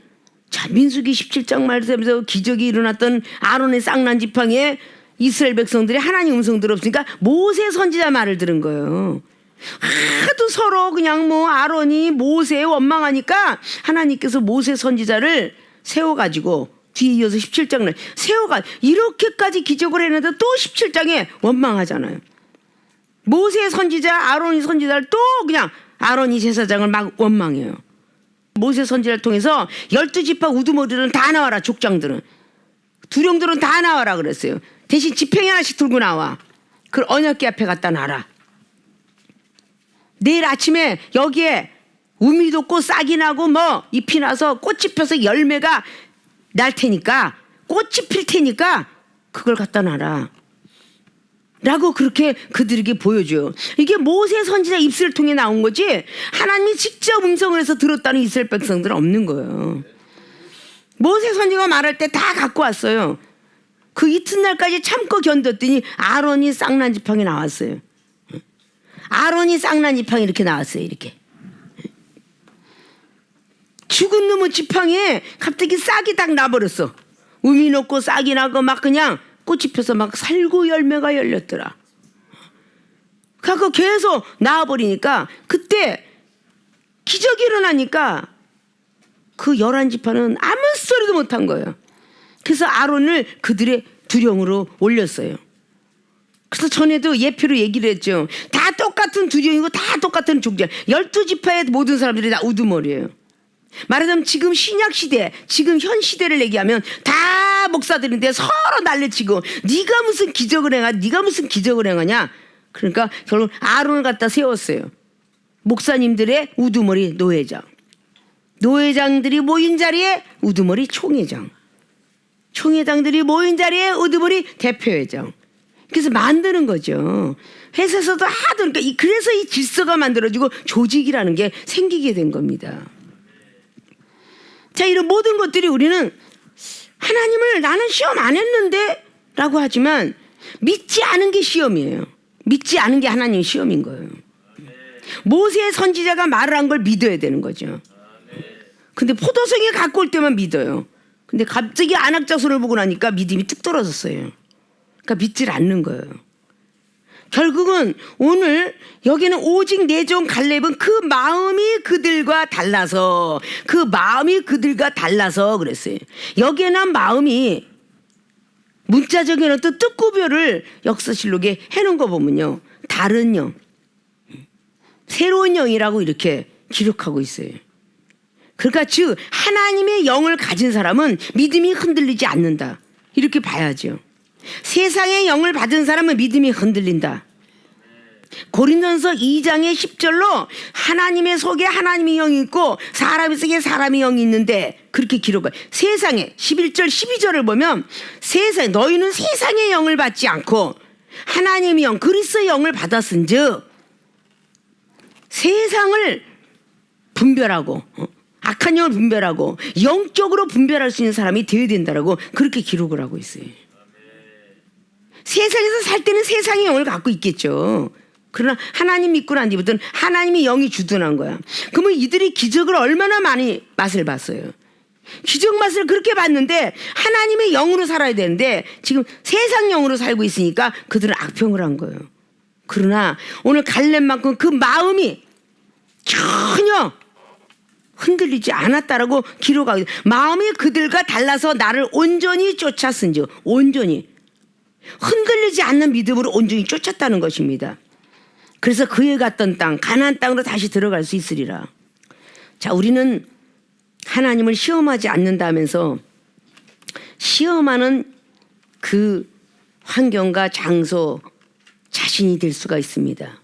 자, 민수기 17장 말씀에서 기적이 일어났던 아론의 쌍난 지팡이에 이스라엘 백성들이 하나님 음성 들었으니까 모세 선지자 말을 들은 거예요. 하도 서로 그냥 뭐 아론이 모세에 원망하니까 하나님께서 모세 선지자를 세워가지고 뒤에 이어서 17장을 세워가 이렇게까지 기적을 했는데 또 17장에 원망하잖아요. 모세 선지자 아론이 선지자를 또 그냥 아론이 제사장을 막 원망해요. 모세 선지자를 통해서 12지파 우두머리들은 다 나와라. 족장들은 두령들은 다 나와라 그랬어요. 대신 지팡이 하나씩 들고 나와. 그 언약궤 앞에 갖다 놔라. 내일 아침에 여기에 우미도 꽃 싹이 나고 뭐 잎이 나서 꽃이 펴서 열매가 날 테니까 꽃이 필 테니까 그걸 갖다 놔라 라고 그렇게 그들에게 보여줘요. 이게 모세 선지자 입술을 통해 나온 거지 하나님이 직접 음성을 해서 들었다는 이스라엘 백성들은 없는 거예요. 모세 선지자가 말할 때 다 갖고 왔어요. 그 이튿날까지 참고 견뎠더니 아론이 쌍난 지팡이 나왔어요. 아론이 쌍난 지팡이 이렇게 나왔어요. 이렇게 죽은 놈의 지팡이에 갑자기 싹이 딱 나버렸어. 우미 놓고 싹이 나고 막 그냥 꽃이 펴서 막 살구 열매가 열렸더라. 그래서 계속 나와버리니까 그때 기적이 일어나니까 그 11지파는 아무 소리도 못한 거예요. 그래서 아론을 그들의 두령으로 올렸어요. 그래서 전에도 예표로 얘기를 했죠. 다 똑같은 두령이고 다 똑같은 족장. 12지파의 모든 사람들이 다 우두머리예요. 말하자면 지금 신약시대 지금 현 시대를 얘기하면 다 목사들인데 서로 난리치고 네가 무슨 기적을 행하 네가 무슨 기적을 행하냐. 그러니까 결국 아론을 갖다 세웠어요. 목사님들의 우두머리 노회장, 노회장들이 모인 자리에 우두머리 총회장, 총회장들이 모인 자리에 우두머리 대표회장. 그래서 만드는 거죠. 회사에서도 하도 그러니까 그래서 이 질서가 만들어지고 조직이라는 게 생기게 된 겁니다. 자, 이런 모든 것들이 우리는 하나님을 나는 시험 안 했는데 라고 하지만 믿지 않은 게 시험이에요. 믿지 않은 게 하나님의 시험인 거예요. 모세의 선지자가 말을 한 걸 믿어야 되는 거죠. 근데 포도송이 갖고 올 때만 믿어요. 근데 갑자기 안악자손을 보고 나니까 믿음이 뚝 떨어졌어요. 그러니까 믿질 않는 거예요. 결국은 오늘 여기는 오직 내 종 갈렙은 그 마음이 그들과 달라서 그랬어요. 여기에는 마음이 문자적인 어떤 뜻구별을 역사실록에 해놓은 거 보면요. 다른 영, 새로운 영이라고 이렇게 기록하고 있어요. 그러니까 즉 하나님의 영을 가진 사람은 믿음이 흔들리지 않는다. 이렇게 봐야죠. 세상의 영을 받은 사람은 믿음이 흔들린다. 고린도전서 2장의 10절로 하나님의 속에 하나님의 영이 있고 사람의 속에 사람의 영이 있는데 그렇게 기록해요. 세상에 11절 12절을 보면 세상 너희는 세상의 영을 받지 않고 하나님의 영 그리스도의 영을 받았은즉 세상을 분별하고 악한 영을 분별하고 영적으로 분별할 수 있는 사람이 되어야 된다라고 그렇게 기록을 하고 있어요. 세상에서 살 때는 세상의 영을 갖고 있겠죠. 그러나 하나님 믿고 난 뒤부터는 하나님의 영이 주둔한 거야. 그러면 이들이 기적을 얼마나 많이 맛을 봤어요. 기적 맛을 그렇게 봤는데 하나님의 영으로 살아야 되는데 지금 세상 영으로 살고 있으니까 그들은 악평을 한 거예요. 그러나 오늘 갈렙만큼 그 마음이 전혀 흔들리지 않았다라고 기록하고 마음이 그들과 달라서 나를 온전히 쫓았은지 온전히 흔들리지 않는 믿음으로 온전히 쫓았다는 것입니다. 그래서 그의 갔던 땅 가나안 땅으로 다시 들어갈 수 있으리라. 자, 우리는 하나님을 시험하지 않는다면서 시험하는 그 환경과 장소 자신이 될 수가 있습니다.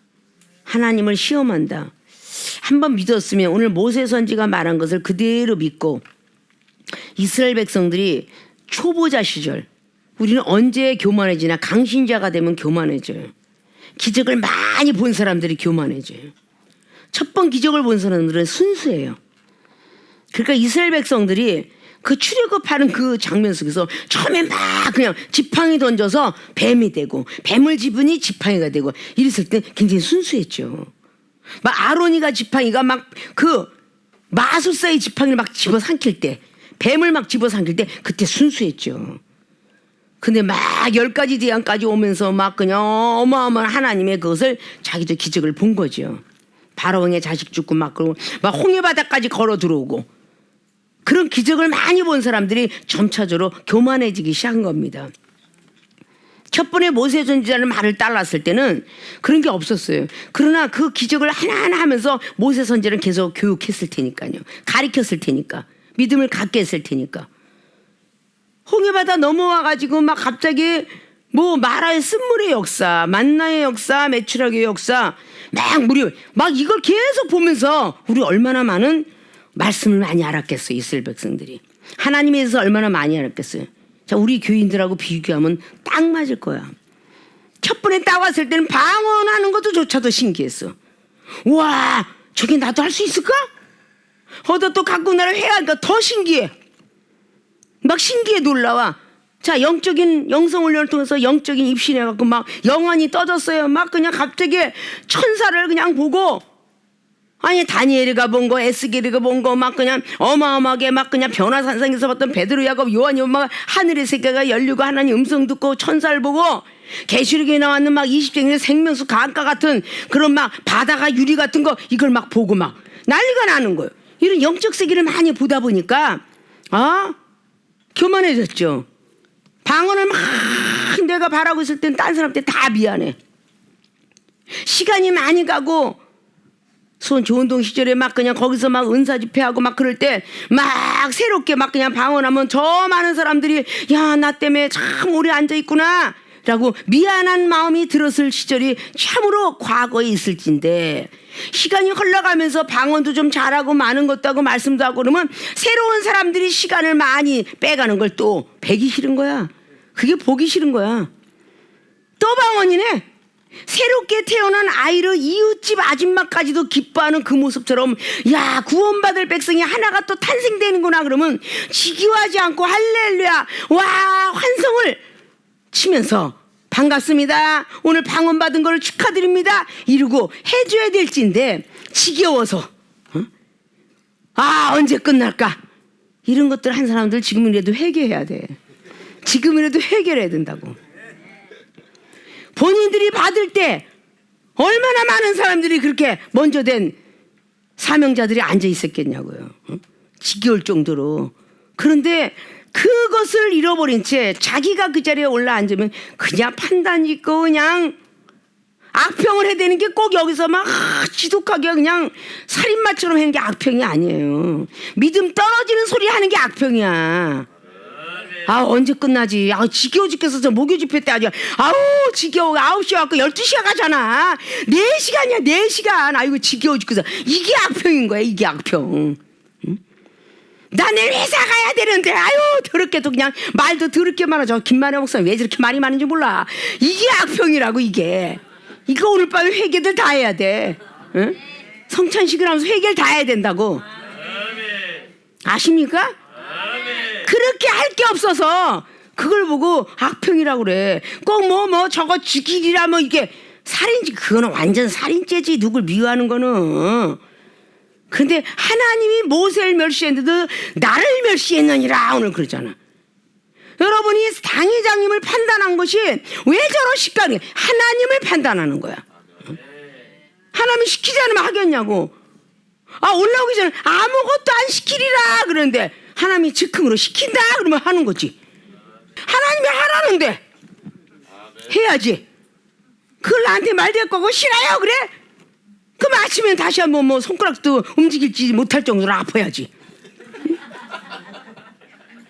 하나님을 시험한다. 한번 믿었으면 오늘 모세 선지가 말한 것을 그대로 믿고 이스라엘 백성들이 초보자 시절 우리는 언제 교만해지나? 강신자가 되면 교만해져요. 기적을 많이 본 사람들이 교만해져요. 첫 번 기적을 본 사람들은 순수해요. 그러니까 이스라엘 백성들이 그 출애굽하는 그 장면 속에서 처음에 막 그냥 지팡이 던져서 뱀이 되고 뱀을 집으니 지팡이가 되고 이랬을 때 굉장히 순수했죠. 막 아로니가 지팡이가 막 그 마술사의 지팡이를 막 집어삼킬 때, 뱀을 막 집어삼킬 때 그때 순수했죠. 근데 막 10가지 재앙까지 오면서 막 그냥 어마어마한 하나님의 그것을 자기도 기적을 본 거죠. 바로왕의 자식 죽고 막 그러고 막 홍해바다까지 걸어 들어오고 그런 기적을 많이 본 사람들이 점차적으로 교만해지기 시작한 겁니다. 첫 번에 모세 선지자는 말을 따랐을 때는 그런 게 없었어요. 그러나 그 기적을 하나하나 하면서 모세 선지자는 계속 교육했을 테니까요. 가르쳤을 테니까. 믿음을 갖게 했을 테니까. 홍해바다 넘어와가지고 막 갑자기 뭐 마라의 쓴물의 역사, 만나의 역사, 메추라기의 역사, 막 이걸 계속 보면서 우리 얼마나 많은 말씀을 많이 알았겠어요. 이스라엘 백성들이. 하나님에 대해서 얼마나 많이 알았겠어요. 자, 우리 교인들하고 비교하면 딱 맞을 거야. 첫 번에 따왔을 때는 방언하는 것도 조차도 신기했어. 와, 저게 나도 할 수 있을까? 또 갖고 나를 해야 하니까 더 신기해. 막 신기해 놀라와. 자, 영적인 영성훈련을 통해서 영적인 입신해갖고 막 영안이 떠졌어요. 막 그냥 갑자기 천사를 그냥 보고, 아니 다니엘이가 본 거, 에스겔이가 본 거 막 그냥 어마어마하게 막 그냥 변화산상에서 봤던 베드로, 야곱, 요한이 막 하늘의 세계가 열리고 하나님 음성 듣고 천사를 보고 계시록에 나왔는 막 20장의 생명수 강가 같은 그런 막 바다가 유리 같은 거 이걸 막 보고 막 난리가 나는 거예요. 이런 영적 세계를 많이 보다 보니까 교만해졌죠. 방언을 막 내가 바라고 있을 땐 딴 사람한테 다 미안해. 시간이 많이 가고 조은동 시절에 막 그냥 거기서 막 은사 집회하고 막 그럴 때 막 새롭게 막 그냥 방언하면 저 많은 사람들이 야, 나 때문에 참 오래 앉아있구나 라고 미안한 마음이 들었을 시절이 참으로 과거에 있을진데, 시간이 흘러가면서 방언도 좀 잘하고 많은 것도 하고 말씀도 하고 그러면 새로운 사람들이 시간을 많이 빼가는 걸 또 배기 싫은 거야. 그게 보기 싫은 거야. 또 방언이네. 새롭게 태어난 아이를 이웃집 아줌마까지도 기뻐하는 그 모습처럼, 야, 구원받을 백성이 하나가 또 탄생되는구나 그러면 지기하지 않고 할렐루야, 와, 환성을 치면서 반갑습니다, 오늘 방언받은 걸 축하드립니다 이러고 해줘야 될진데 지겨워서 언제 끝날까, 이런 것들 한 사람들 지금이라도 회개해야 돼. 지금이라도 해결해야 된다고. 본인들이 받을 때 얼마나 많은 사람들이 그렇게 먼저 된 사명자들이 앉아 있었겠냐고요. 지겨울 정도로. 그런데 그것을 잃어버린 채 자기가 그 자리에 올라앉으면 그냥 판단 있고 그냥 악평을 해대는 게 꼭 여기서 막 지독하게 그냥 살인마처럼 하는 게 악평이 아니에요. 믿음 떨어지는 소리 하는 게 악평이야. 언제 끝나지? 지겨워 죽겠어. 저 목요 집회 때 아주 지겨워. 9시에 왔고 12시에 가잖아. 4시간이야 4시간. 아이고 지겨워 죽겠어. 이게 악평인 거야. 이게 악평. 응? 나 내일 회사 가야 되는데 더럽게도 그냥 말도 더럽게 많아. 저 김만혜 목사님 왜 저렇게 말이 많은지 몰라. 이게 악평이라고. 이게 이거 오늘 밤에 회개들 다 해야 돼. 응? 성찬식을 하면서 회개를 다 해야 된다고. 아십니까? 그렇게 할 게 없어서 그걸 보고 악평이라고 그래. 꼭 저거 죽이리라 이게 살인지, 그거는 완전 살인죄지. 누굴 미워하는 거는. 근데 하나님이 모세를 멸시했는데도 나를 멸시했느니라 오늘 그러잖아. 여러분이 당회장님을 판단한 것이 왜 저러실까? 하나님을 판단하는 거야. 하나님이 시키지 않으면 하겠냐고. 올라오기 전에 아무것도 안 시키리라 그러는데 하나님이 즉흥으로 시킨다 그러면 하는 거지. 하나님이 하라는데 해야지. 그걸 나한테 말될 거고 싫어요 그래? 그럼 아침에 다시 한번 손가락도 움직일지 못할 정도로 아파야지.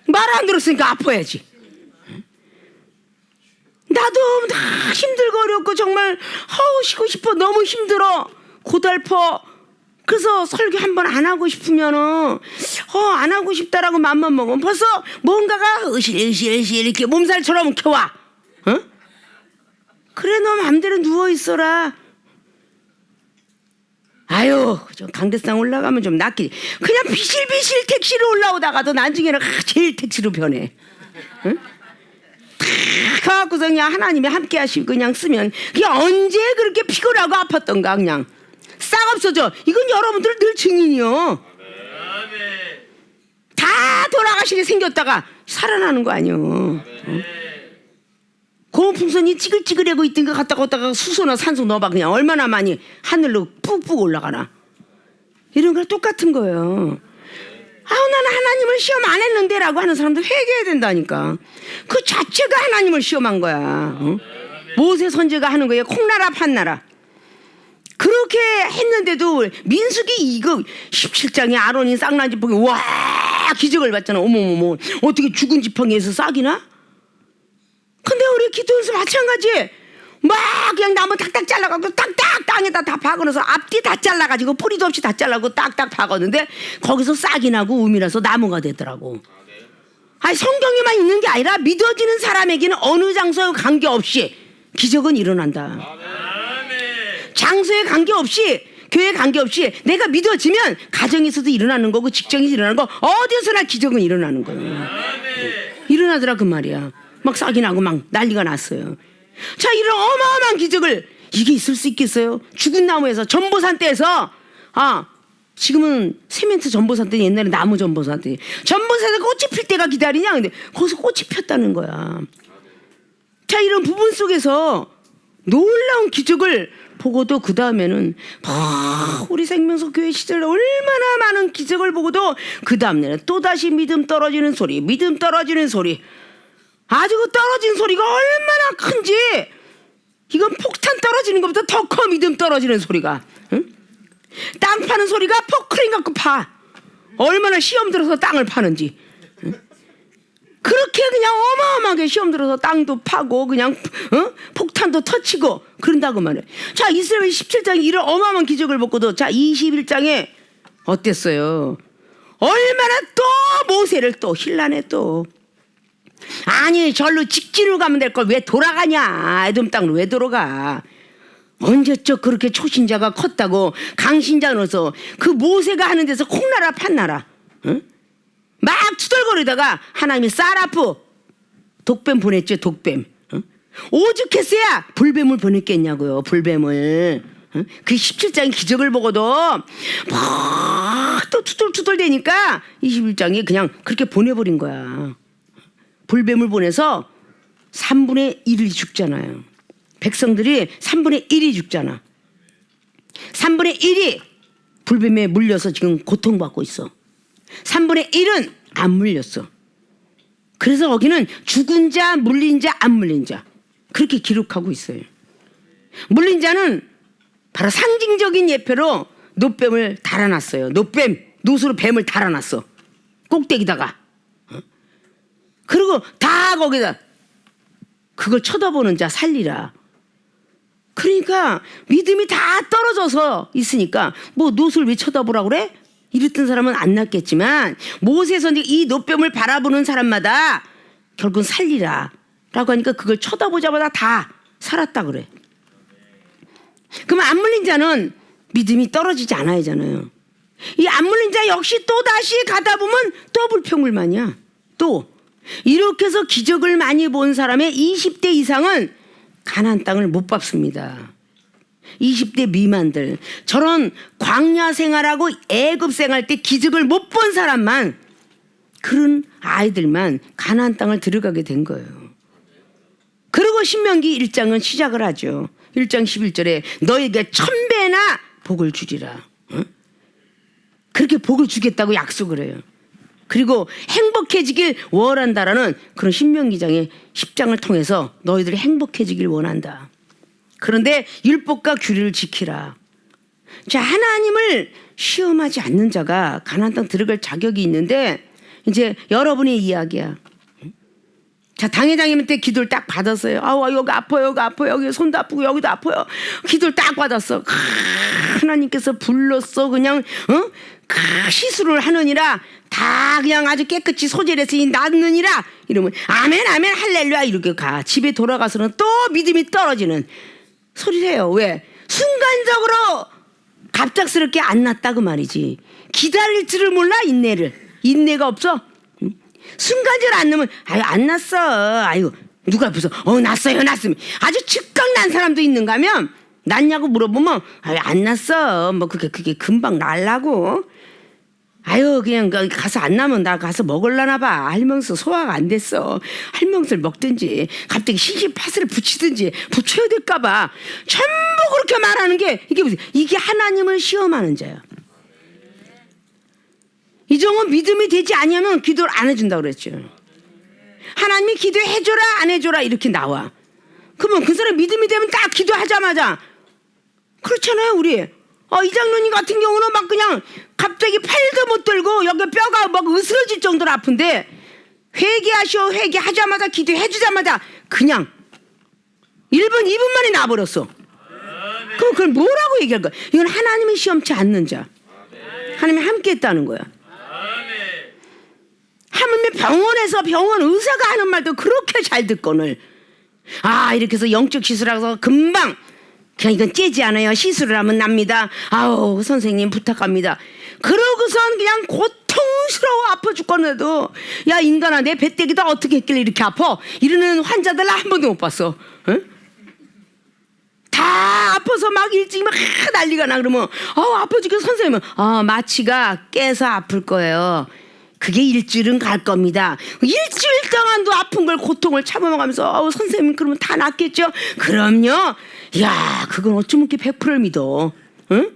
말 안 들었으니까 아파야지. 나도 다 힘들고 어렵고 정말 쉬고 싶어. 너무 힘들어. 고달퍼. 그래서 설교 한 번 안 하고 싶으면은 안 하고 싶다라고 맘만 먹으면 벌써 뭔가가 으실으실 이렇게 몸살처럼 켜와. 그래 너 맘대로 누워있어라. 아유 저 강대상 올라가면 좀 낫지. 그냥 비실비실 택시로 올라오다가도 나중에는 제일 택시로 변해. 응? 다 가갖고서 그냥 하나님이 함께 하시고 그냥 쓰면 그게 언제 그렇게 피곤하고 아팠던가 그냥 싹 없어져. 이건 여러분들 늘 증인이요. 다 돌아가시게 생겼다가 살아나는 거 아니요. 고온풍선이 찌글찌글하고 있던 거 갔다가 수소나 산소 넣어봐. 그냥 얼마나 많이 하늘로 푹푹 올라가나. 이런 거 똑같은 거예요. 아우 나는 하나님을 시험 안 했는데 라고 하는 사람들 회개해야 된다니까. 그 자체가 하나님을 시험한 거야. 모세 선지가 하는 거예요. 콩나라 판나라. 그렇게 했는데도 민수기 이거 17장에 아론이 싹난 지팡이 와 기적을 봤잖아. 어머머머 어떻게 죽은 지팡이에서 싹이나? 근데 우리 기도원수 마찬가지. 막 그냥 나무 탁탁 잘라가지고 딱딱 땅에다 다 박아놓아서 앞뒤 다 잘라가지고 뿌리도 없이 다 잘라고 딱딱 박았는데 거기서 싹이 나고 우미라서 나무가 되더라고. 아니 성경에만 있는 게 아니라 믿어지는 사람에게는 어느 장소에 관계없이 기적은 일어난다. 장소에 관계없이 교회에 관계없이 내가 믿어지면 가정에서도 일어나는 거고 직장에서 일어나는 거 어디서나 기적은 일어나는 거예요. 일어나더라 그 말이야. 막 싹이 나고 막 난리가 났어요. 자 이런 어마어마한 기적을 이게 있을 수 있겠어요? 죽은 나무에서 전보산대에서 지금은 세멘트 전보산대 옛날에 나무 전보산대 전보산대 꽃이 필 때가 기다리냐? 근데 거기서 꽃이 폈다는 거야. 자 이런 부분 속에서 놀라운 기적을 보고도 그 다음에는 우리 생명서 교회 시절 얼마나 많은 기적을 보고도 그 다음에는 또다시 믿음 떨어지는 소리 아주 그 떨어진 소리가 얼마나 큰지 이건 폭탄 떨어지는 것보다 더 커. 믿음 떨어지는 소리가. 응? 땅 파는 소리가 포크레인 갖고 파. 얼마나 시험 들어서 땅을 파는지. 응? 그렇게 그냥 어마어마하게 시험 들어서 땅도 파고 그냥 폭탄도 터치고 그런다고 말해. 자 이스라엘 17장에 이런 어마어마한 기적을 보고도 자 21장에 어땠어요? 얼마나 또 모세를 또 힐난해 또. 아니 절로 직진으로 가면 될 걸 왜 돌아가냐. 에돔 땅으로 왜 돌아가. 언제적 그렇게 초신자가 컸다고 강신자로서 그 모세가 하는 데서 콩나라 판나라 막 투덜거리다가 하나님이 사라프 독뱀 보냈죠. 독뱀. 오죽했어야 불뱀을 보냈겠냐고요. 불뱀을. 그 17장의 기적을 보고도 막 또 투덜투덜 대니까 21장이 그냥 그렇게 보내버린 거야. 불뱀을 보내서 3분의 1이 죽잖아요. 백성들이 3분의 1이 죽잖아. 3분의 1이 불뱀에 물려서 지금 고통받고 있어. 3분의 1은 안 물렸어. 그래서 거기는 죽은 자, 물린 자, 안 물린 자 그렇게 기록하고 있어요. 물린 자는 바로 상징적인 예표로 노뱀을 달아놨어요. 노스로 뱀을 달아놨어. 꼭대기다가. 그리고 다 거기다 그걸 쳐다보는 자 살리라. 그러니까 믿음이 다 떨어져서 있으니까 뭐 노스를 왜 쳐다보라고 그래? 이랬던 사람은 안 낫겠지만 모세 선지가 이 노뱀을 바라보는 사람마다 결국은 살리라 라고 하니까 그걸 쳐다보자마자 다 살았다 그래. 그러면 안 물린 자는 믿음이 떨어지지 않아야 하잖아요. 이 안 물린 자 역시 또 다시 가다 보면 또 불평불만이야. 또 이렇게 해서 기적을 많이 본 사람의 20대 이상은 가나안 땅을 못 밟습니다. 20대 미만들 저런 광야 생활하고 애굽 생활 때 기적을 못 본 사람만 그런 아이들만 가나안 땅을 들어가게 된 거예요. 그리고 신명기 1장은 시작을 하죠. 1장 11절에 너에게 1000배나 복을 주리라. 그렇게 복을 주겠다고 약속을 해요. 그리고 행복해지길 원한다라는 그런 신명기장의 10장을 통해서 너희들이 행복해지길 원한다. 그런데 율법과 규례를 지키라. 자, 하나님을 시험하지 않는 자가 가나안 땅 들어갈 자격이 있는데 이제 여러분의 이야기야. 자, 당회장님 때 기도를 딱 받았어요. 아우, 여기 아파요, 여기 아파요, 여기 손도 아프고 여기도 아파요. 기도를 딱 받았어. 하나님께서 불렀어. 그냥 시술을 하느니라 다 그냥 아주 깨끗이 소재했으니 낫느니라 이러면 아멘 아멘 할렐루야 이렇게 가. 집에 돌아가서는 또 믿음이 떨어지는 소리를 해요. 왜? 순간적으로 갑작스럽게 안 났다 그 말이지. 기다릴 줄을 몰라. 인내가 없어. 순간적으로 안 나면 아유 안 났어. 아유 누가 무서 났어요 났으면 아주 즉각 난 사람도 있는가 하면 났냐고 물어보면 아유 안 났어. 뭐 그게 금방 날라고. 아유 그냥 가서 안 나면 나 가서 먹을라나 봐. 할명수 소화가 안 됐어. 할명수를 먹든지 갑자기 신신파스를 붙이든지 붙여야 될까 봐 전부 그렇게 말하는 게 이게 하나님을 시험하는 자야. 이 정도 믿음이 되지 않으면 기도를 안 해준다고 그랬죠. 하나님이 기도해줘라 안 해줘라 이렇게 나와. 그러면 그 사람 믿음이 되면 딱 기도하자마자 그렇잖아요. 우리 이장로님 같은 경우는 막 그냥 갑자기 팔도 못 들고 여기 뼈가 막 으스러질 정도로 아픈데 회개하자마자 기도해주자마자 그냥 1분 2분 만에 나버렸어. 그럼 그걸 뭐라고 얘기할 거야? 이건 하나님이 시험치 않는 자. 하나님이 함께 했다는 거야. 하물며 병원 의사가 하는 말도 그렇게 잘 듣거늘 이렇게 해서 영적 시술하고서 금방 그냥 이건 째지 않아요. 시술을 하면 납니다. 아우 선생님 부탁합니다. 그러고선 그냥 고통스러워 아파 죽겠는데도 야 인간아 내 배때기다 어떻게 했길래 이렇게 아파? 이러는 환자들 한 번도 못 봤어. 응? 다 아파서 막 일찍 막 난리가 나. 그러면 아파 죽겠어. 선생님은 마취가 깨서 아플 거예요. 그게 일주일은 갈 겁니다. 일주일 동안도 아픈 걸 고통을 참아가면서 선생님 그러면 다 낫겠죠? 그럼요. 야 그건 어쩜 이렇게 100%를 믿어. 응?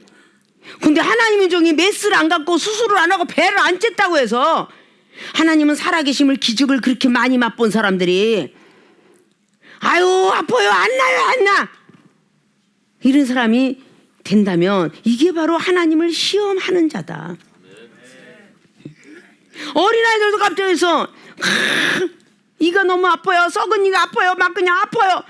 근데 하나님은 종이 메스를 안 갖고 수술을 안 하고 배를 안 쨌다고 해서 하나님은 살아계심을 기적을 그렇게 많이 맛본 사람들이 아유 아파요 안 나요 안 나 이런 사람이 된다면 이게 바로 하나님을 시험하는 자다. 어린아이들도 갑자기 해서 이가 너무 아파요. 썩은 이가 아파요. 막 그냥 아파요.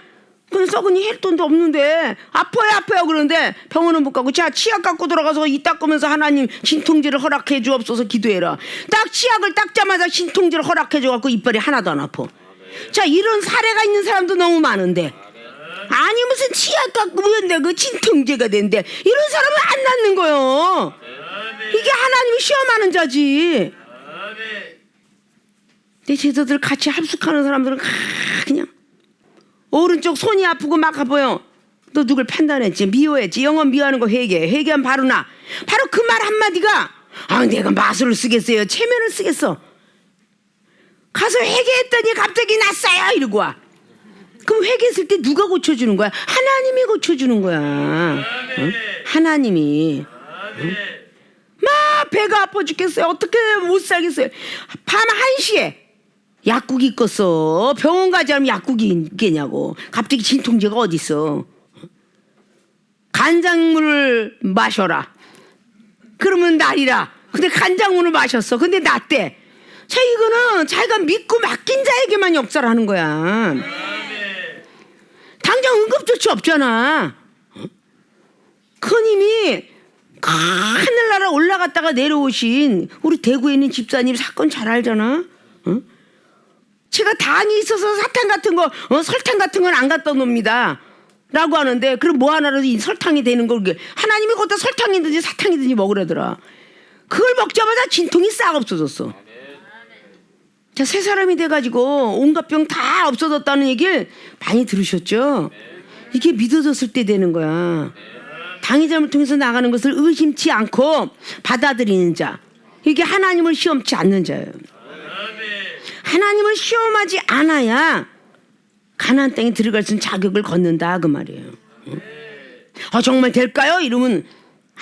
근데 썩은 이 할 돈도 없는데 아파요 그러는데 병원은 못 가고 자 치약 갖고 들어가서 이 닦으면서 하나님 신통제를 허락해 주옵소서 기도해라. 딱 치약을 닦자마자 신통제를 허락해 줘갖고 이빨이 하나도 안 아파. 자 이런 사례가 있는 사람도 너무 많은데 아니 무슨 치약 갖고 뭐였는데 그 신통제가 된대. 이런 사람은 안 낫는 거요. 이게 하나님이 시험하는 자지. 내 제자들 같이 합숙하는 사람들은 그냥 오른쪽 손이 아프고 막 아파요. 너 누굴 판단했지? 미워했지? 영원 미워하는 거 회개하면 바로 나. 바로 그 말 한마디가 내가 마술을 쓰겠어요? 체면을 쓰겠어? 가서 회개했더니 갑자기 났어요 이러고 와. 그럼 회개했을 때 누가 고쳐주는 거야? 하나님이 고쳐주는 거야. 응? 하나님이. 응? 막 배가 아파 죽겠어요. 어떻게 못 살겠어요. 밤 1시에 약국이 있겠어. 병원 가지 않으면 약국이 있겠냐고. 갑자기 진통제가 어디 있어. 간장물을 마셔라. 그러면 나리라. 근데 간장물을 마셨어. 근데 낫대. 자 이거는 자기가 믿고 맡긴 자에게만 역사를 하는 거야. 당장 응급조치 없잖아. 큰 힘이 하늘나라 올라갔다가 내려오신 우리 대구에 있는 집사님 사건 잘 알잖아. 제가 당이 있어서 사탕 같은 거 설탕 같은 건 안 갖다 놉니다 라고 하는데 그럼 뭐 하나라도 이 설탕이 되는 걸 하나님이 거기다 설탕이든지 사탕이든지 먹으라더라. 그걸 먹자마자 진통이 싹 없어졌어. 자, 새 사람이 돼가지고 온갖 병 다 없어졌다는 얘기를 많이 들으셨죠? 이게 믿어졌을 때 되는 거야. 당의자를 통해서 나가는 것을 의심치 않고 받아들이는 자. 이게 하나님을 시험치 않는 자예요. 하나님을 시험하지 않아야 가나안 땅에 들어갈 수 있는 자격을 갖는다 그 말이에요. 정말 될까요? 이러면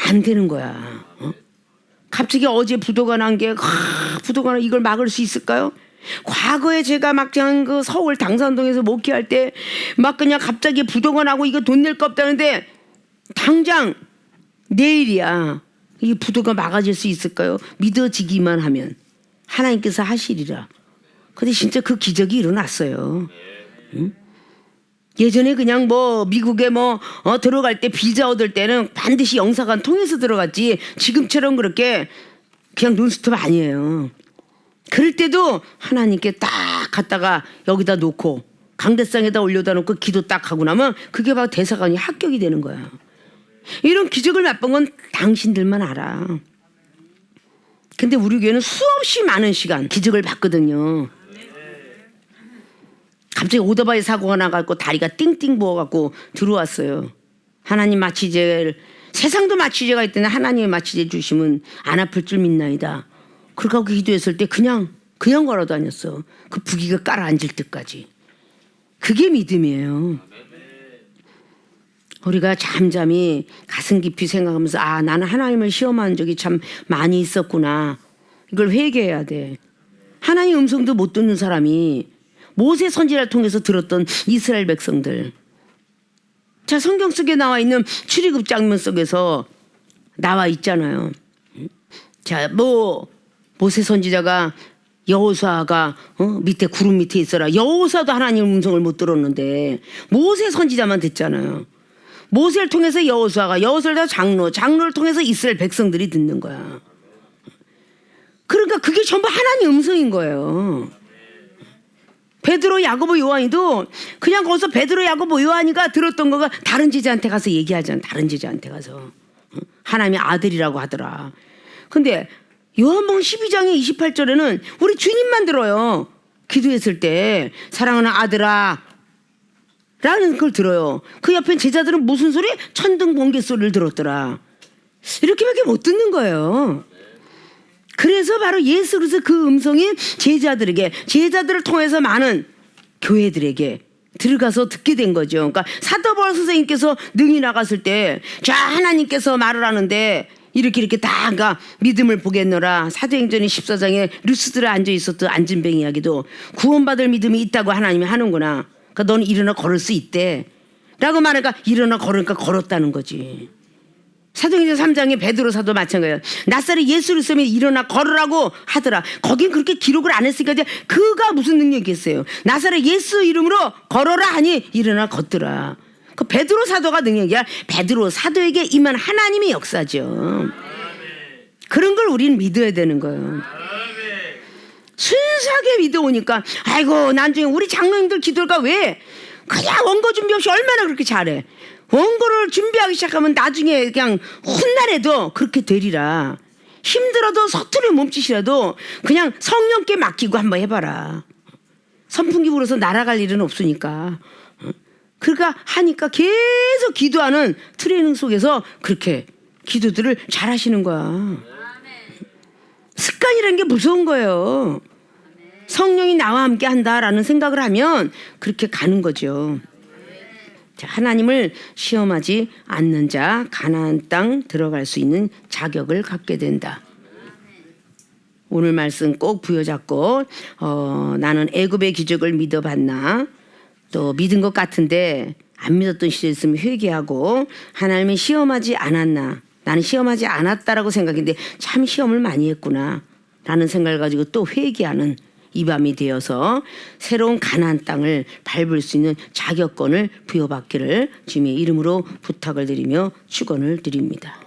안 되는 거야. 갑자기 어제 부도가 난 게 이걸 막을 수 있을까요? 과거에 제가 막 그냥 그 서울 당산동에서 목회할 때 막 그냥 갑자기 부도가 나고 이거 돈 낼 거 없다는데 당장 내일이야. 이 부도가 막아질 수 있을까요? 믿어지기만 하면 하나님께서 하시리라. 근데 진짜 그 기적이 일어났어요. 응? 예전에 그냥 뭐 미국에 뭐 들어갈 때 비자 얻을 때는 반드시 영사관 통해서 들어갔지 지금처럼 그렇게 그냥 논스톱 아니에요. 그럴 때도 하나님께 딱 갖다가 여기다 놓고 강대상에다 올려다 놓고 기도 딱 하고 나면 그게 바로 대사관이 합격이 되는 거야. 이런 기적을 맛본 건 당신들만 알아. 근데 우리 교회는 수없이 많은 시간 기적을 봤거든요. 갑자기 오토바이 사고가 나갖고 다리가 띵띵 부어갖고 들어왔어요. 하나님 마취제, 세상도 마취제가 있더니 하나님의 마취제 주시면 안 아플 줄 믿나이다. 그렇게 하고 기도했을 때 그냥 걸어 다녔어. 그 부기가 깔아앉을 때까지. 그게 믿음이에요. 우리가 잠잠히 가슴 깊이 생각하면서 아, 나는 하나님을 시험한 적이 참 많이 있었구나. 이걸 회개해야 돼. 하나님 음성도 못 듣는 사람이 모세 선지자를 통해서 들었던 이스라엘 백성들. 자, 성경 속에 나와 있는 출애굽 장면 속에서 나와 있잖아요. 자, 뭐 모세 선지자가 여호수아가 밑에 구름 밑에 있어라. 여호수아도 하나님 음성을 못 들었는데 모세 선지자만 듣잖아요. 모세를 통해서 여호수아가, 여호수아를 통해서 장로를 통해서 이스라엘 백성들이 듣는 거야. 그러니까 그게 전부 하나님 음성인 거예요. 베드로, 야고보, 요한이도 그냥 거기서 베드로, 야고보, 요한이가 들었던 거가 다른 제자한테 가서 얘기하잖아. 다른 제자한테 가서 하나님의 아들이라고 하더라. 근데 요한복음 12장의 28절에는 우리 주님만 들어요. 기도했을 때 사랑하는 아들아 라는 걸 들어요. 그 옆에 제자들은 무슨 소리? 천둥 번개 소리를 들었더라. 이렇게밖에 못 듣는 거예요. 그래서 바로 예수 그리스도 그 음성이 제자들을 통해서 많은 교회들에게 들어가서 듣게 된 거죠. 그러니까 사도 바울 선생님께서 능히 나갔을 때 자, 하나님께서 말을 하는데 이렇게 다 그러니까 믿음을 보겠노라. 사도행전 14장에 루스드라 앉아 있었던 안진뱅이 이야기도 구원받을 믿음이 있다고 하나님이 하는구나. 그러니까 너는 일어나 걸을 수 있대 라고 말하니까 일어나 걸으니까 걸었다는 거지. 사도행전 3장에 베드로 사도 마찬가지예요. 낫사렛 예수 그리스도를 일어나 걸으라고 하더라. 거긴 그렇게 기록을 안 했으니까 이제 그가 무슨 능력이 있어요. 낫사렛 예수 이름으로 걸어라 하니 일어나 걷더라. 그 베드로 사도가 능력이야. 베드로 사도에게 임한 하나님의 역사죠. 그런 걸 우리는 믿어야 되는 거예요. 순수하게 믿어오니까 아이고 나중에 우리 장로님들 기도가 왜 그냥 원고 준비 없이 얼마나 그렇게 잘해. 원고를 준비하기 시작하면 나중에 그냥 훗날에도 그렇게 되리라. 힘들어도 서투리 몸짓이라도 그냥 성령께 맡기고 한번 해봐라. 선풍기 불어서 날아갈 일은 없으니까. 그러니까 하니까 계속 기도하는 트레이닝 속에서 그렇게 기도들을 잘 하시는 거야. 습관이라는 게 무서운 거예요. 성령이 나와 함께 한다라는 생각을 하면 그렇게 가는 거죠. 자, 하나님을 시험하지 않는 자 가나안 땅 들어갈 수 있는 자격을 갖게 된다. 오늘 말씀 꼭 부여잡고 나는 애굽의 기적을 믿어봤나 또 믿은 것 같은데 안 믿었던 시절이 있으면 회개하고 하나님이 시험하지 않았나 나는 시험하지 않았다라고 생각했는데 참 시험을 많이 했구나 라는 생각을 가지고 또 회개하는 이 밤이 되어서 새로운 가나안 땅을 밟을 수 있는 자격권을 부여받기를 주님의 이름으로 부탁을 드리며 축원을 드립니다.